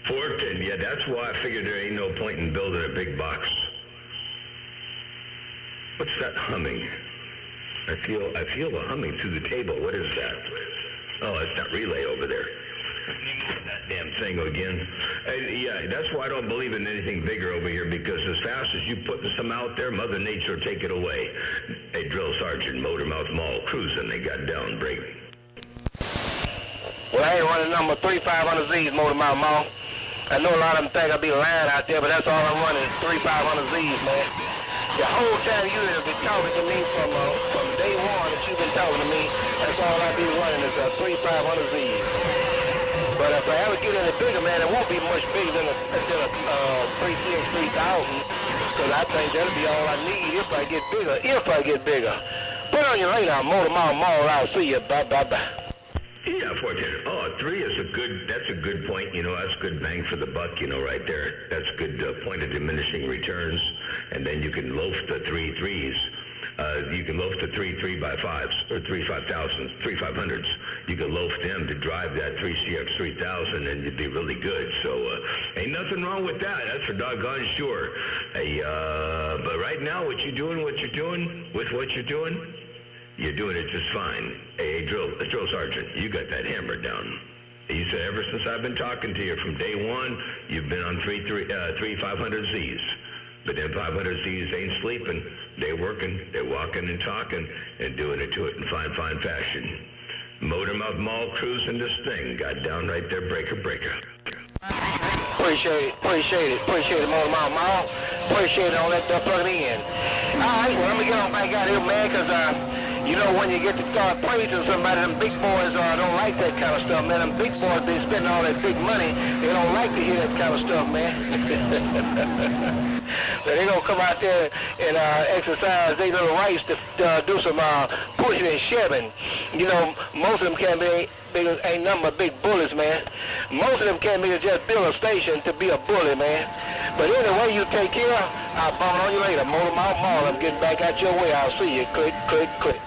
Fortin, yeah, that's why I figured there ain't no point in building a big box. What's that humming? I feel the humming through the table. What is that? Oh, it's that relay over there. That damn thing again. And yeah, that's why I don't believe in anything bigger over here, because as fast as you put some out there, Mother Nature will take it away. Hey, Drill Sergeant, Motormouth Mall cruising. They got down break. Well, I ain't running number 3500Zs, Motormouth Mall. I know a lot of them think I'll be lying out there, but that's all I'm running, 3500Zs, man. The whole time you have been talking to me from day one that you've been talking to me, that's all I'll be running is 3500Zs. But if I ever get any bigger, man, it won't be much bigger than a 3CX 3000, because I think that'll be all I need if I get bigger. Put on your radar, Motormouth Mall. I'll see you. Bye, bye, bye. Yeah, Fortin. Oh, 3 is that's a good point. You know, that's good bang for the buck, you know, right there. That's good point of diminishing returns. And then you can loaf the 3 3s. You can loaf the 3 3x5s or 3 500s. You can loaf them to drive that 3CX 3000, and you'd be really good. So ain't nothing wrong with that. That's for doggone sure. Hey, but right now, what you're doing, you're doing it just fine. Hey, Drill Sergeant, you got that hammer down. You said ever since I've been talking to you from day one, you've been on 3 500Zs. But them 500Zs ain't sleeping. They're working, they're walking and talking, and doing it to it in fine fashion. Motormouth Mall cruising this thing. Got down right there, breaker. Appreciate it, Motormouth Mall. Appreciate all that stuff plugging in. All right, well, let me get on back out here, man, because, you know, when you get to start praising somebody, them big boys don't like that kind of stuff, man. Them big boys, they spend all that big money. They don't like to hear that kind of stuff, man. So they're going to come out there and exercise their little rights to do some pushing and shoving. You know, most of them can't be ain't nothing but big bullies, man. Most of them can't be just build a station to be a bully, man. But anyway, you take care. I'll bump on you later. Motormouth Mall. I'm getting back out your way. I'll see you. Click, click, click.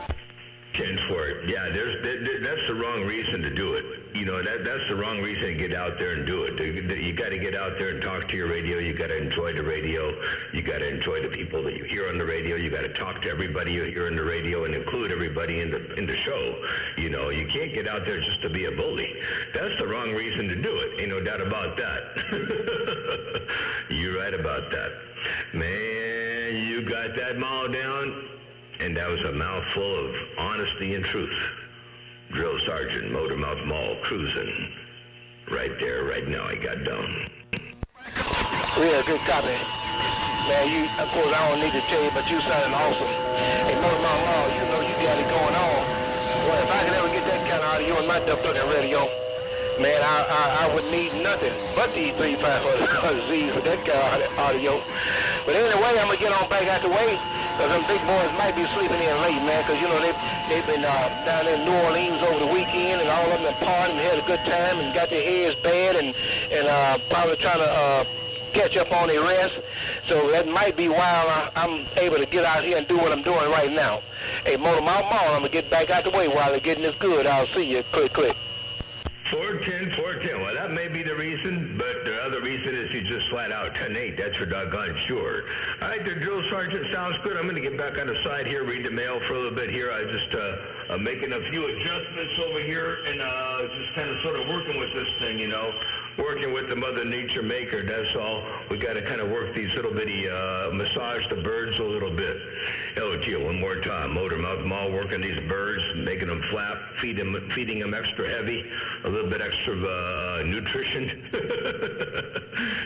10 for it. Yeah, that's the wrong reason to do it. You know, that's the wrong reason to get out there and do it. You got to get out there and talk to your radio. You got to enjoy the radio. You got to enjoy the people that you hear on the radio. You got to talk to everybody you hear on the radio and include everybody in the show. You know, you can't get out there just to be a bully. That's the wrong reason to do it. Ain't no doubt about that. You're right about that. Man, you got that mall down. And that was a mouthful of honesty and truth. Drill Sergeant, Motormouth Mall, cruising. Right there, right now, I got down. Real good copy. Man, you, of course, I don't need to tell you, but you sounding awesome. Hey, Motor Mouth Mall, you know you got it going on. Well, if I could ever get that kind of audio on my duck-ducking radio, man, I would need nothing but the 3500Zs for that kind of audio. But anyway, I'm going to get on back out the way, because them big boys might be sleeping in late, man, because, you know, they've been down in New Orleans over the weekend, and all of them have partied and had a good time and got their heads bad and probably trying to catch up on their rest. So that might be why I'm able to get out here and do what I'm doing right now. Hey, Motor Mouth Mall, I'm going to get back out the way while they're getting this good. I'll see you. Click, click. 410. Well, that may be the reason, but the other reason is you just flat out 10-8. That's for doggone sure. All right, the drill sergeant sounds good. I'm going to get back on the side here, read the mail for a little bit here. I just making a few adjustments over here and just kind of sort of working with this thing, you know. Working with the Mother Nature maker, that's all. We got to kind of work these little bitty, massage the birds a little bit. Oh, gee, one more time. Motor Mouth Mall working these birds, making them flap, feeding them extra heavy, a little bit extra nutrition.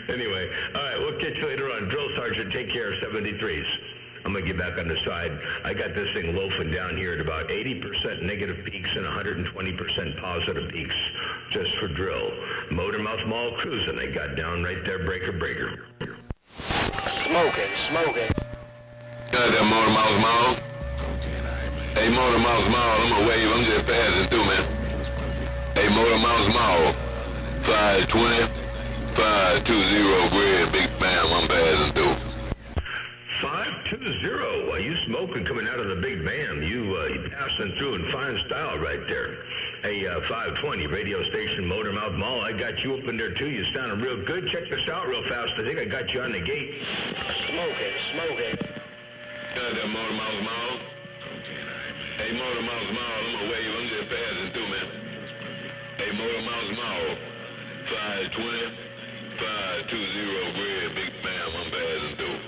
Anyway, all right, we'll catch you later on. Drill Sergeant, take care, 73s. I'm going to get back on the side. I got this thing loafing down here at about 80% negative peaks and 120% positive peaks just for drill. Motor Mouth Mall cruising. I got down right there, breaker. Smoking. Got that Motor Mouth Mall. Hey, Motor Mouth Mall, I'm going to wave. I'm just passing through, man. Hey, Motor Mouth Mall, 520, 520, Greg, Big Bam, I'm passing through. 520. Well, you smoking coming out of the Big Bam. You passing through in fine style right there. Hey, 520 radio station Motor Mouth Mall. I got you up in there too. You sounding real good. Check this out real fast. I think I got you on the gate. Smoking. Got that Motor Mouth Mall. Hey, Motor Mouth Mall, I'm gonna wave. I'm just passing through, man. Hey, Motor Mouth Mall, 520, 520, Greg, Big Bam, I'm passing through.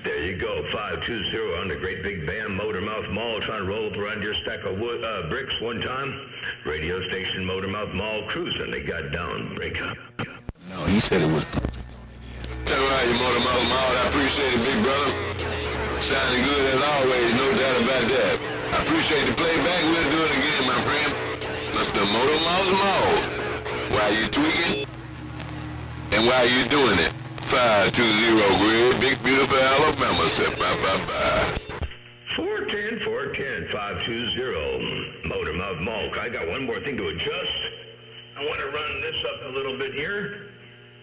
There you go, 520 on the Great Big Bam Motor Mouth Mall, trying to roll up around your stack of wood, bricks one time. Radio station Motor Mouth Mall cruising. They got down, break up. No, he said it was. Tell me how you Motor Mouth Mall. I appreciate it, big brother. Sounding good as always, no doubt about that. I appreciate the playback. We'll do it again, my friend. Mr. Motor Mouth Mall. While you tweaking and while you doing it. 520, Greg, big beautiful Alabama, said bye. 410, 520, Motor Mouth Mall. I got one more thing to adjust. I want to run this up a little bit here.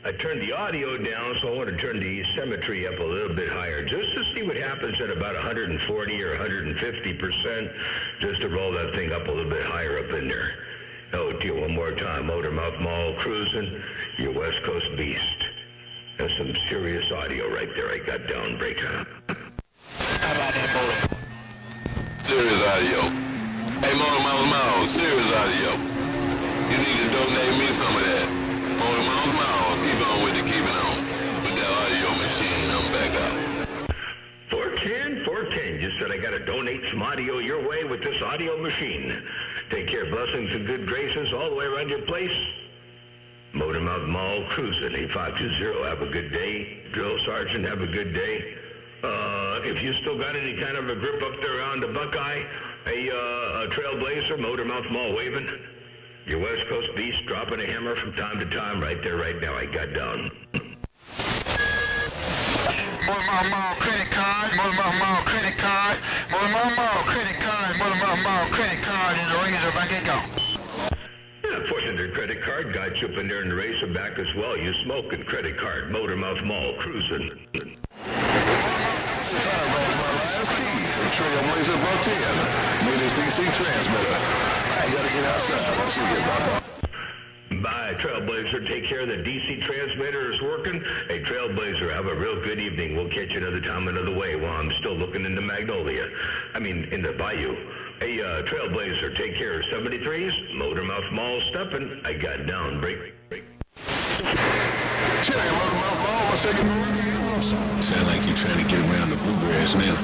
I turned the audio down, so I want to turn the symmetry up a little bit higher, just to see what happens at about 140 or 150%, just to roll that thing up a little bit higher up in there. Oh, dear, one more time. Motor Mouth Mall cruising, your West Coast beast. There's some serious audio right there. I got down, break up. How about that, Motor? Serious audio. Hey, Motor Mouth Mall, serious audio. You need to donate me some of that. Motor Mouth Mall, keep on with it, keep it on. With that audio machine, I'm back out. 410, just said I got to donate some audio your way with this audio machine. Take care, blessings and good graces all the way around your place. Motor Mouth Mall cruising, 8520. Have a good day. Drill Sergeant, have a good day. If you still got any kind of a grip up there on the Buckeye, a Trailblazer, Motor Mouth Mall waving. Your West Coast beast dropping a hammer from time to time right there, right now. I got down. Motor Mouth Mall credit card, Motor Mouth Mall credit card, Motor Mouth Mall credit card, Motor Mouth Mall credit card in the razor back it go. Yeah, fortunately, their credit card got you up in there in the racer back as well. You smoking credit card, Motor Mouth Mall cruising. Trailblazer about 10. Made his DC transmitter. I gotta get outside. I'll see you, Bob. Bye, Trailblazer. Take care. The DC transmitter is working. Hey, Trailblazer, have a real good evening. We'll catch you another time, another way while I'm still looking in the Magnolia. in the Bayou. Hey, Trailblazer, take care. 73s, Motor Mouth Mall stepping. I got down. Break. Check Motor Mouth Mall. 1 second. Sound like you're trying to get around the bluegrass now.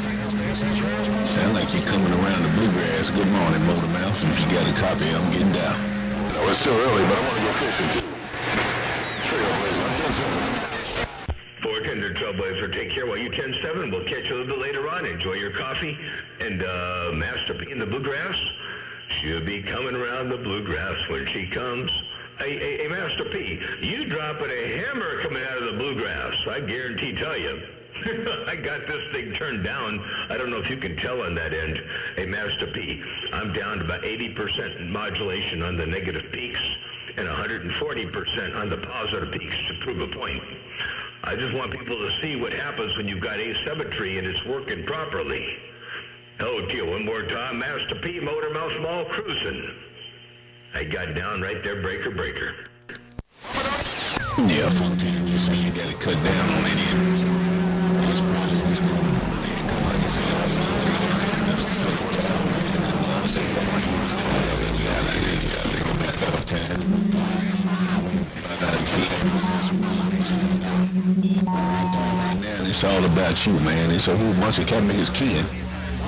Sound like you're coming around the bluegrass. Good morning, Motor Mouth. If you got a copy, I'm getting down. No, it's still early, but I want to go fishing too. Trailblazer, I'm done. 410, boys, or take care while you 10-7. We'll catch you a little bit later on. Enjoy your coffee. And Master P in the Bluegrass, she'll be coming around the Bluegrass when she comes. Hey, Master P, you dropping a hammer coming out of the Bluegrass. I guarantee tell you. I got this thing turned down. I don't know if you can tell on that end. Hey, Master P, I'm down to about 80% modulation on the negative peaks and 140% on the positive peaks to prove a point. I just want people to see what happens when you've got asymmetry and it's working properly. Hello to you one more time. Master P, Motor Mouth Mall, cruising. I got down right there, breaker. Yeah, 14, you say you gotta cut down on it. Now it's all about you, man. It's a whole bunch of cat niggas keying,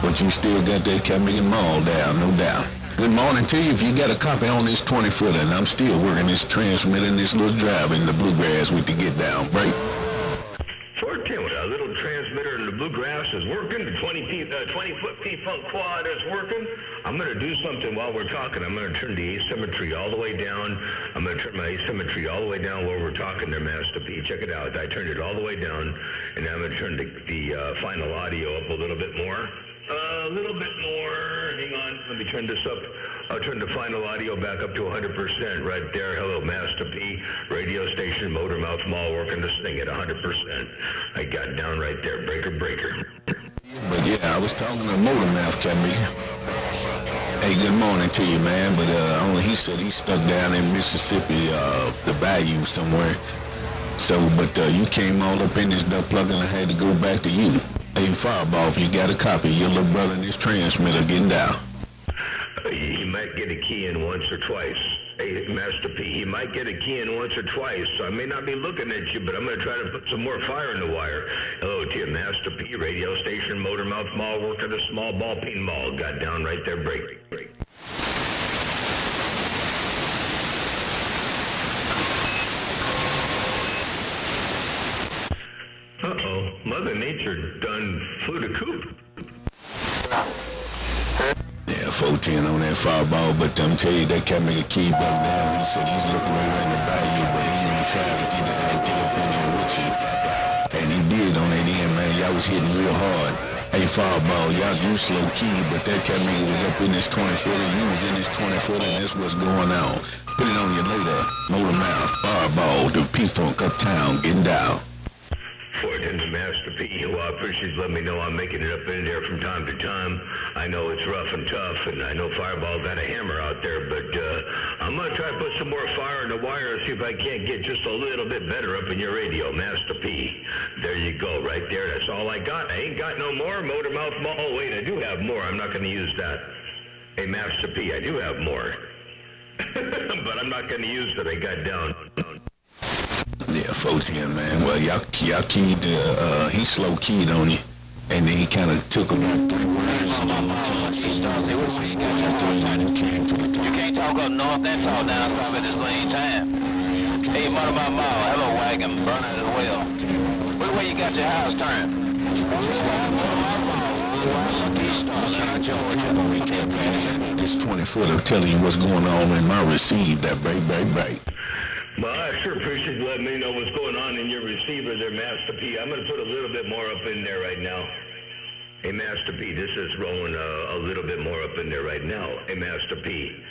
but you still got that cat nigga mall down, no doubt. Good morning to you. If you got a copy on this 20-footer, and I'm still working this transmitter and this little drive in the Bluegrass with the get down break. 14, a little transmitter in the Bluegrass is working. The 20-foot P-Funk quad is working. I'm going to do something while we're talking. I'm going to turn the asymmetry all the way down. I'm going to turn my asymmetry all the way down while we're talking there, Master P. Check it out. I turned it all the way down, and I'm going to turn the final audio up a little bit more. A little bit more. Hang on. Let me turn this up. I'll turn the final audio back up to 100% right there. Hello, Master P. Radio station, Motor Mouth Mall, working this thing at 100%. I got down right there. Breaker. But yeah, I was talking to Motor Mouth, Camille. Hey, good morning to you, man. But only he said he's stuck down in Mississippi, the bayou somewhere. So, but you came all up in this duck plug, and I had to go back to you. Hey, Fireball, if you got a copy, your little brother in this transmitter getting down. He might get a key in once or twice. Hey, Master P, he might get a key in once or twice, so I may not be looking at you, but I'm going to try to put some more fire in the wire. Hello to you, Master P, radio station, Motor Mouth Mall, working a small ball peen mall. Got down right there, break. Uh-oh, Mother Nature done flew the coop. Yeah, 410 on that Fireball, but I'm tell you, that cat make a key back down. He said he's looking right around the bayou, but he ain't trying to get up in there with you. And he did on that end, man. Y'all was hitting real hard. Hey, Fireball, y'all do slow key, but that cat nigga was up in this 20-footer. You was in this 20-footer, and that's what's going on. Put it on you later. Motor Mouth, Fireball, the P-Funk uptown, getting down. Fortin, the Master P. Well, I appreciate you letting me know I'm making it up in there from time to time. I know it's rough and tough, and I know Fireball got a hammer out there, but I'm going to try to put some more fire in the wire and see if I can't get just a little bit better up in your radio, Master P. There you go, right there. That's all I got. I ain't got no more. Motor Mouth Mall. Oh, wait, I do have more. I'm not going to use that. Hey, Master P, I do have more. But I'm not going to use it. I got down. Yeah, 410, man. Well, y'all keyed, he slow keyed on you, and then he kind of took him out 3 words. You can't talk up north and talk down south at the same time. Hey, Motor Mouth Mall, hello, wagon, burning as well. Where you got your house turned? This 20-footer telling you what's going on in my receive, that break. Well, I sure appreciate you letting me know what's going on in your receiver there, Master P. I'm going to put a little bit more up in there right now. Hey, Master P, this is rolling a little bit more up in there right now. Hey, Master P,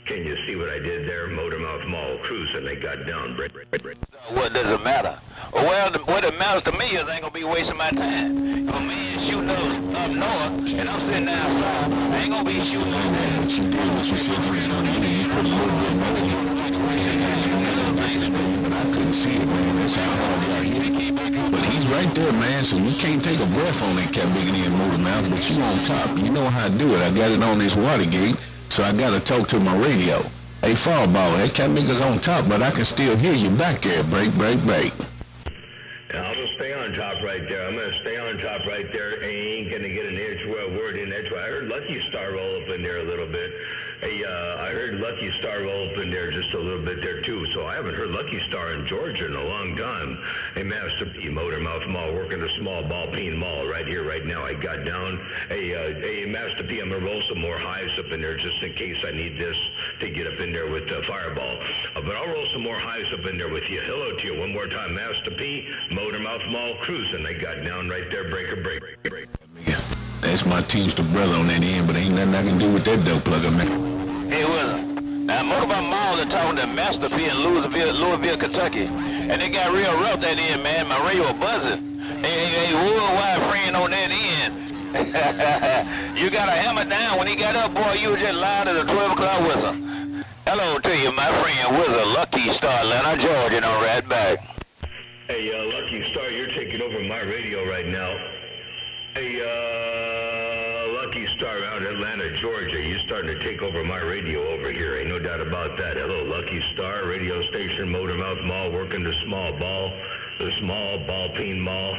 can you see what I did there? Motor Mouth Mall, cruising, they got down. What does it matter? Well, what it matters to me is I ain't going to be wasting my time. If a man shooting up north, and I'm sitting down south, I ain't going to be shooting up there. What you did, what you said you was going to do, you put a little bit more. But I couldn't see it, man. That's how hard y'all hit. But he's right there, man, so you can't take a breath on that cat big in Motor Mouth, but you on top. You know how I do it. I got it on this Watergate, so I got to talk to my radio. Hey, Fireball, that cat nigga's on top, but I can still hear you back there. Break. Yeah, I'm going to stay on top right there. I'm going to stay on top right there. I ain't going to get an word in. That's why I heard Lucky Star roll up in there a little bit. Hey, I heard Lucky Star roll up in there just a little bit there too, so I haven't heard Lucky Star in Georgia in a long time. Hey, Master P, Motormouth Mall, working the small ball peen mall right here, right now. I got down. Hey, Master P, I'm gonna roll some more highs up in there just in case I need this to get up in there with Fireball. But I'll roll some more highs up in there with you. Hello to you one more time, Master P, Motormouth Mall, cruising. I got down right there, breaker. Yeah, that's my Teamster brother on that end, but ain't nothing I can do with that dope plugger, man. Hey, Wizard. Now, Motormouth Mall is talking to Master P in Louisville, Kentucky. And they got real rough that end, man. My radio buzzing. Hey, worldwide friend on that end. You got to hammer down. When he got up, boy, you was just loud as a 12 o'clock whistle. Hello to you, my friend, Wizard, Lucky Star, Atlanta, Georgia, and I'm right back. Hey, Lucky Star, you're taking over my radio right now. Hey, Lucky Star out in Atlanta, Georgia, you're starting to take over my radio over here. Ain't no doubt about that. Hello, Lucky Star, radio station, Motormouth Mall, working the small ball peen mall,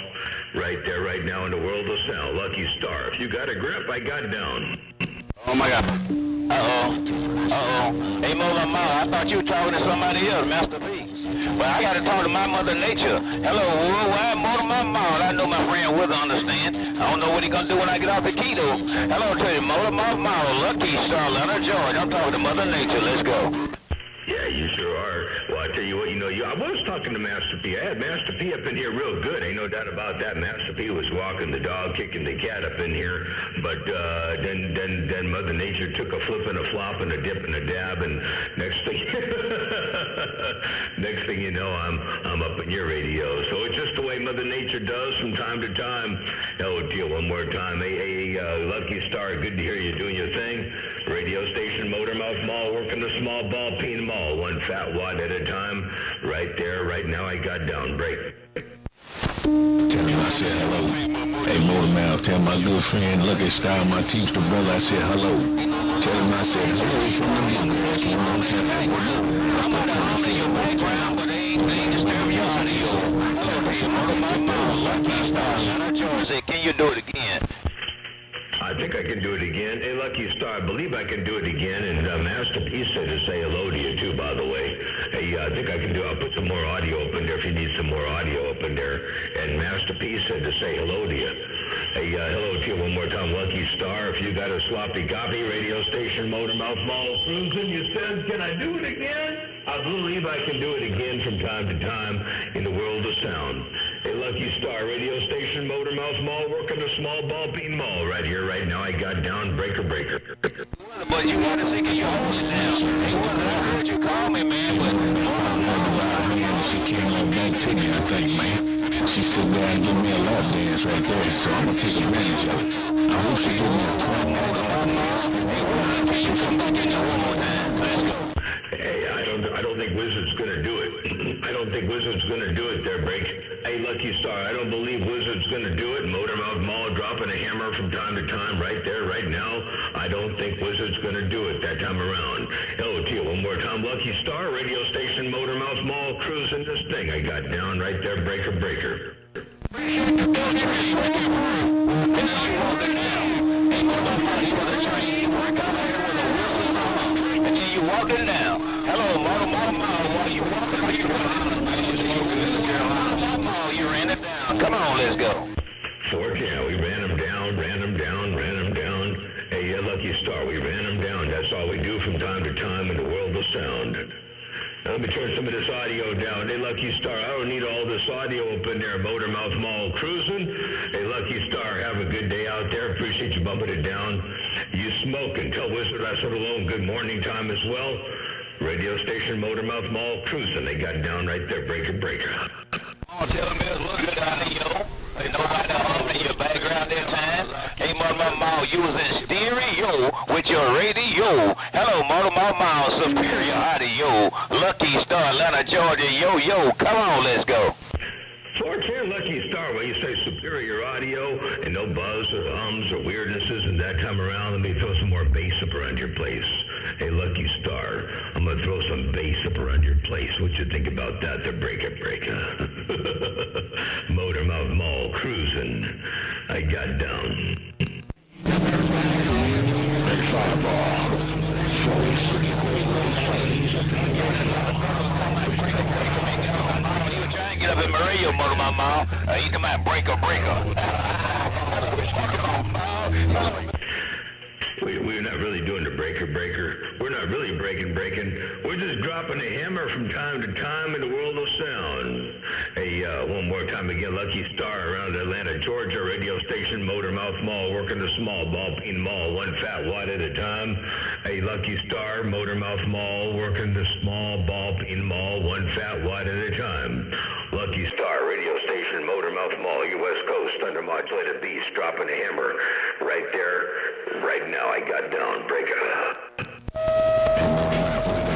right there, right now in the world of sound. Lucky Star, if you got a grip, I got down. Oh, my God. Hey, Motormouth Mall, I thought you were talking to somebody else, Master P. But I got to talk to my Mother Nature. Hello, worldwide Motormouth Mall. I know my friend Wizard understand. I don't know what he gonna do when I get off the key, though. Hello to you, Motormouth Mall, Lucky Star, Atlanta, Georgia. I'm talking to Mother Nature. Let's go. Yeah, you sure are. Well, I tell you what, I was talking to Master P. I had Master P up in here real good. Ain't no doubt about that. Master P was walking the dog, kicking the cat up in here. But then Mother Nature took a flip and a flop and a dip and a dab, and next thing you know, I'm up in your radio. So it's just the way Mother Nature does from time to time. Hello to you one more time. Hey, Lucky Star, good to hear you doing your thing. Radio station, Motormouth Mall, working the small ball peen mall, one fat wad at a time. Right there, right now, I got down. Break. Tell him I said hello. Hey, Motormouth, tell my good friend Lucky Star, my Teamster brother, I said hello. Tell him I said hello from the bluegrass one more time. I'm not all in your background, but they ain't disturbing your audio. Hello to you, Motormouth Mall, Lucky Star, Atlanta, Georgia. Can you do it again? I think I can do it again. Hey, Lucky Star, I believe I can do it again. And Master P said to say hello to you, too, by the way. Hey, I think I can do it. I'll put some more audio up in there if you need some more audio up in there. And Master P said to say hello to you. Hey, hello to you one more time, Lucky Star. If you got a sloppy copy, radio station, Motormouth Mall, cruising, you said, can I do it again? I believe I can do it again from time to time in the world of sound. Hey, Lucky Star, radio station, Motormouth Mall, working the small ball peen mall right here, right now. I got down, breaker. But you want to think of your own now. Hey, I heard you call me, man, but she came right back to me, I think, man. She said, "Well, and give me a lap dance right there." So I'm going to take advantage of it. I hope she gives me a 12-minute lap dance. Can you come back in there one more time? Let's go. Hey, I don't think Wizard's going to do it. I don't think Wizard's going to do it there, Break. Hey, Lucky Star, I don't believe Wizard's going to do it. Motormouth Mall dropping a hammer from time to time right there, right now. I don't think Wizard's going to do it that time around. Hello to you one more time, Lucky Star, radio station, Motormouth Mall, cruising this thing. I got down right there, breaker. Walking down. Hello, Motormouth Mall. While you walking, you ran it down. Come on, let's go. Yeah, we ran them down. Hey, Lucky Star, we ran them down. That's all we do from time to time in the world of sound. Let me turn some of this audio down. Hey, Lucky Star, I don't need all this audio up in there. Motormouth Mall cruising. Hey, Lucky Star, have a good day out there. Appreciate you bumping it down. You smoking. Tell Wizard I said hello. Good morning time as well. Radio station, Motormouth Mall cruising. They got down right there. Breaker. Oh, tell them it's look good out of you. Ain't nobody home in your background that time. Hey, Motormouth Mall, you was in stereo with your radio. Hello, Motormouth Mall, superior audio. Lucky Star, Atlanta, Georgia. Yo, come on, let's go. 410 Lucky Star, when you say superior audio and no buzz or hums or weirdnesses and that time around, let me throw some more bass up around your place. Hey, Lucky Star, I'm going to throw some bass up around your place. What you think about that? The breaker. Motormouth Mall, cruising. I got down. Fireball. You trying to get up in my radio, Motor Mouth Mall. You come out, breaker. We're not really doing the breaker. We're not really breaking. We're just dropping a hammer from time to time in the world of sound. Hey, one more time again, Lucky Star around Atlanta, Georgia, radio station, Motor Mouth Mall, working the small ball peen mall, one fat watt at a time. Hey, Lucky Star, Motor Mouth Mall, working the small ball peen mall, one fat watt at a time. Lucky Star, radio station, Motor Mouth Mall, U.S. Coast, undermodulated beast, dropping a hammer right there, right now. I got down, breaker.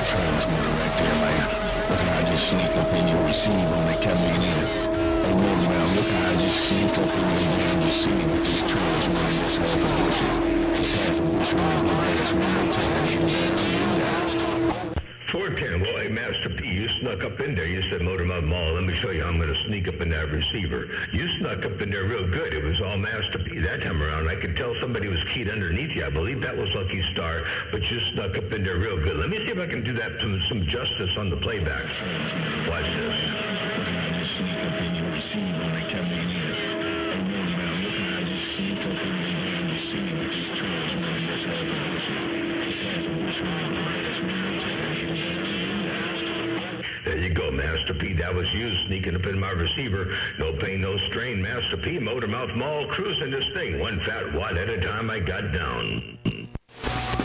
Transmitter right there, man. Look how I just sneak up in your receiver when they come in. Hey, Motor Mouth, look how I just sneak up in your damn receiver with this transmitter. That's half a bushel. It's half a bushel. One more time. 410, well, hey, Master P, you snuck up in there. You said, Motor Mouth Mall, let me show you how I'm going to sneak up in that receiver. You snuck up in there real good. It was all Master P that time around. I could tell somebody was keyed underneath you. I believe that was Lucky Star, but you snuck up in there real good. Let me see if I can do that to some justice on the playback. Watch this. There you go, Master P. That was you sneaking up in my receiver. No pain, no strain. Master P, Motor Mouth Mall, cruising this thing. One fat watt at a time I got down.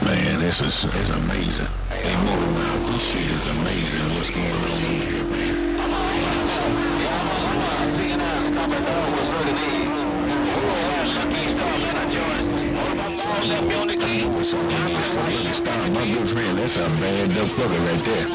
Man, it's amazing. Hey, Motor Mouth, this shit is amazing. What's going on over here, man? My good friend, that's a bad duck bucket right there.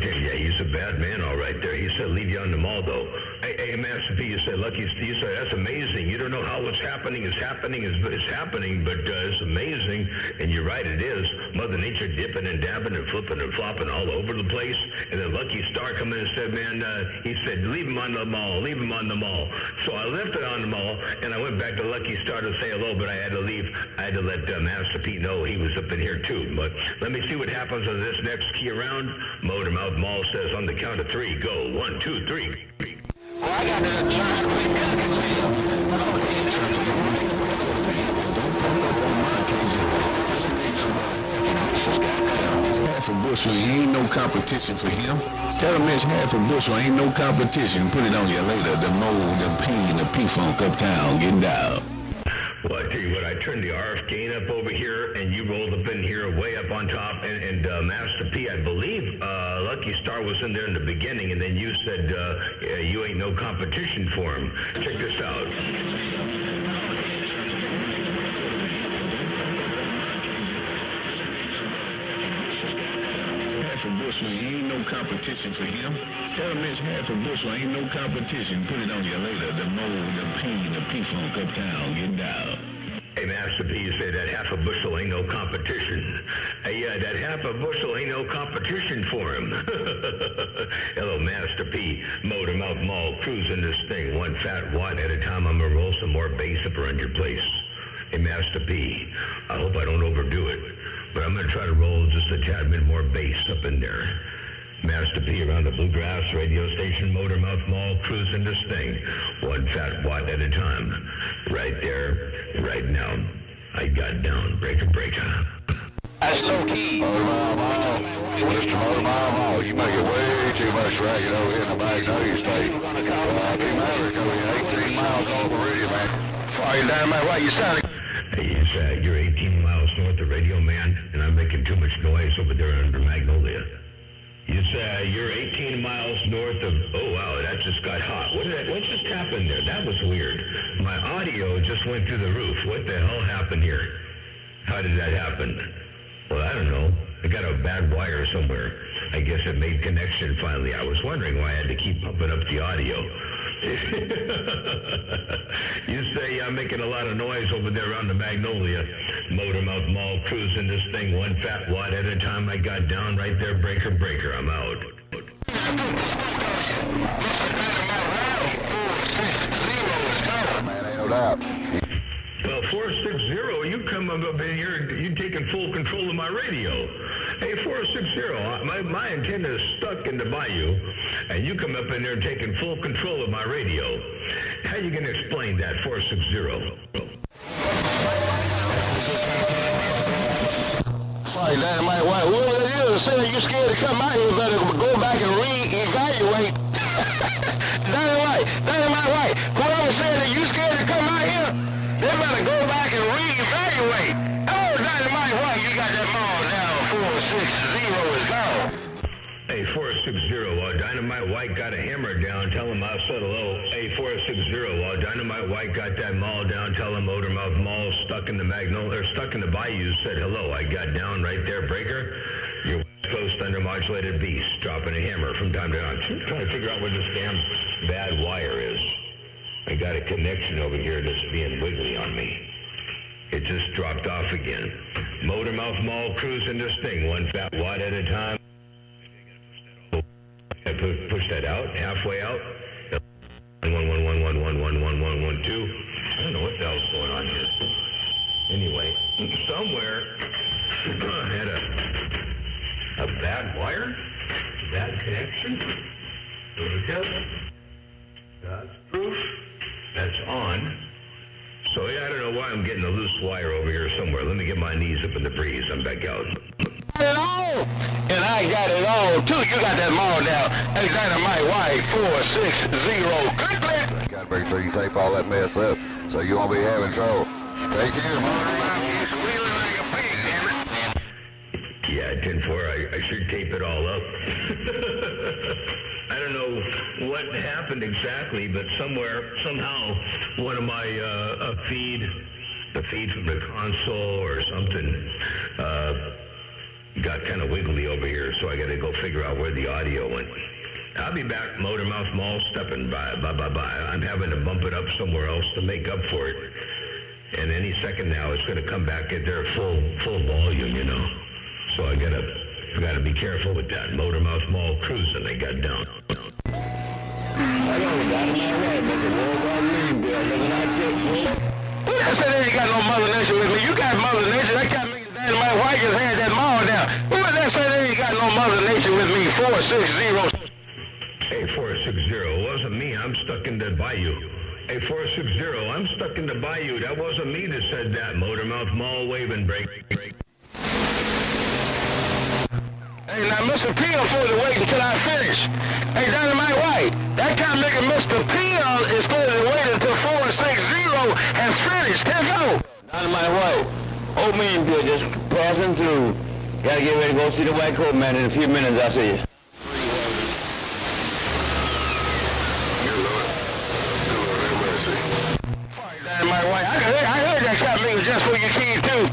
Yeah, he's a bad man, all right there. He said leave you on the mall, though. Hey, Master P, you said Lucky. You said that's amazing. You don't know how what's happening is happening, but it's amazing. And you're right, it is. Mother Nature dipping and dabbing and flipping and flopping all over the place. And then Lucky Star come in and said, man, he said leave him on the mall, leave him on the mall. So I left it on the mall, and I went back to Lucky Star to say hello, but I had to leave. I had to let Master P know he was up in here too. But let me see what happens on this next key around. Motor Mouth Mall says on the count of 3, go. 1, 2, 3. Well, I got to try to half a bushel, he ain't no competition for him. Tell him it's half a bushel, ain't no competition. Put it on you later. The mold, the pain, the P-Funk uptown, getting down. Well, I tell you what, I turned the RF gain up over here, and you rolled up in here way up on top, and Master P, I believe Lucky Star was in there in the beginning, and then you said you ain't no competition for him. Check this out. Half a bushel, ain't no competition for him. Tell him it's half a bushel, ain't no competition. Put it on you later. The mold, the pain, the P-Funk uptown, getting down. Hey, Master P, you say that half a bushel ain't no competition. Hey, that half a bushel ain't no competition for him. Hello, Master P, Motor Mouth Mall, cruising this thing. One fat watt at a time. I'm going to roll some more bass up around your place. Hey, Master P, I hope I don't overdo it, but I'm going to try to roll just a tad bit more bass up in there. Master P around the Bluegrass radio station, Motor Mouth Mall, cruising this thing. One fat watt at a time. Right there, right now. I got down. Breaker. That's low key. Motor Mouth Mall. Mr. Motor Mouth Mall, you make it way too much racket over here in the Magnolia State. Be Maverick over here, 18 miles off the radio, man. Why you down, man? Why you sounding? Hey, you're 18 miles north of Radio Man, and I'm making too much noise over there under Magnolia. You say you're 18 miles north of... Oh, wow, that just got hot. What just happened there? That was weird. My audio just went through the roof. What the hell happened here? How did that happen? Well, I don't know. I got a bad wire somewhere. I guess it made connection finally. I was wondering why I had to keep pumping up the audio. You say I'm making a lot of noise over there on the Magnolia. Motor Mouth Mall, cruising this thing one fat watt at a time. I got down right there. Breaker. I'm out. Man, 460, you come up in here, you taking full control of my radio. Hey, 460, my antenna is stuck in the bayou, and you come up in there taking full control of my radio. How you going to explain that, 460? Right, Dynamite White, whoever it is saying you scared to come out here, better go back and re-evaluate. Dynamite White, whoever said that you scared to come out here, they better go back and re-evaluate. Oh, Dynamite White, you got that mall down, 460 is gone. Hey, 460, Dynamite White got a hammer down, tell him I said hello. Hey, 460, Dynamite White got that mall down, tell him Motormouth Mall stuck in the stuck in the bayou, said hello. I got down right there, breaker. Your West Coast undermodulated beast, dropping a hammer from time to time. I'm trying to figure out where this damn bad wire is. I got a connection over here that's being wiggly on me. It just dropped off again. Motormouth Mall cruising this thing, one fat watt at a time. I push that out, halfway out. 111111112. I don't know what the hell's going on here. Anyway, somewhere I had a bad wire, bad connection. That's proof. That's on. So yeah, I don't know why I'm getting a loose wire over here somewhere. Let me get my knees up in the breeze. I'm back out. It all, and I got it all too. You got that mall down. Hey, Dynamite White 460. Click. Gotta make sure you tape all that mess up so you won't be having trouble. Take care, You squealing like a pig, damn it. Yeah, 10-4, I should tape it all up. I don't know what happened exactly, but somehow, one of my the feed from the console or something, got kind of wiggly over here, so I got to go figure out where the audio went. I'll be back, Motormouth Mall, stepping by. Bye. I'm having to bump it up somewhere else to make up for it. And any second now, it's going to come back at their full volume, you know. So I gotta be careful with that. Motormouth Mall cruising, they got down. Hello, Dynamite White, Mr. World War Green Bill, living out Texas. Who that said they ain't got no Mother Nature with me? You got Mother Nature. That got me. Dynamite White just had that mall down. Who that said they ain't got no Mother Nature with me? 460. Hey, 460, it wasn't me. I'm stuck in the bayou. Hey, 460, I'm stuck in the bayou. That wasn't me that said that. Motormouth Mall waving break. Hey, now Mr. Peel supposed to wait until I finish. Hey, Dynamite White, that kind of nigga Mr. Peel is supposed to wait until 460 has finished. Let's go. Dynamite White, old man Bill just passing through. Gotta get ready to go see the White Coat Man in a few minutes, I'll see you. Dynamite White, I heard that kind of nigga just for your kid too.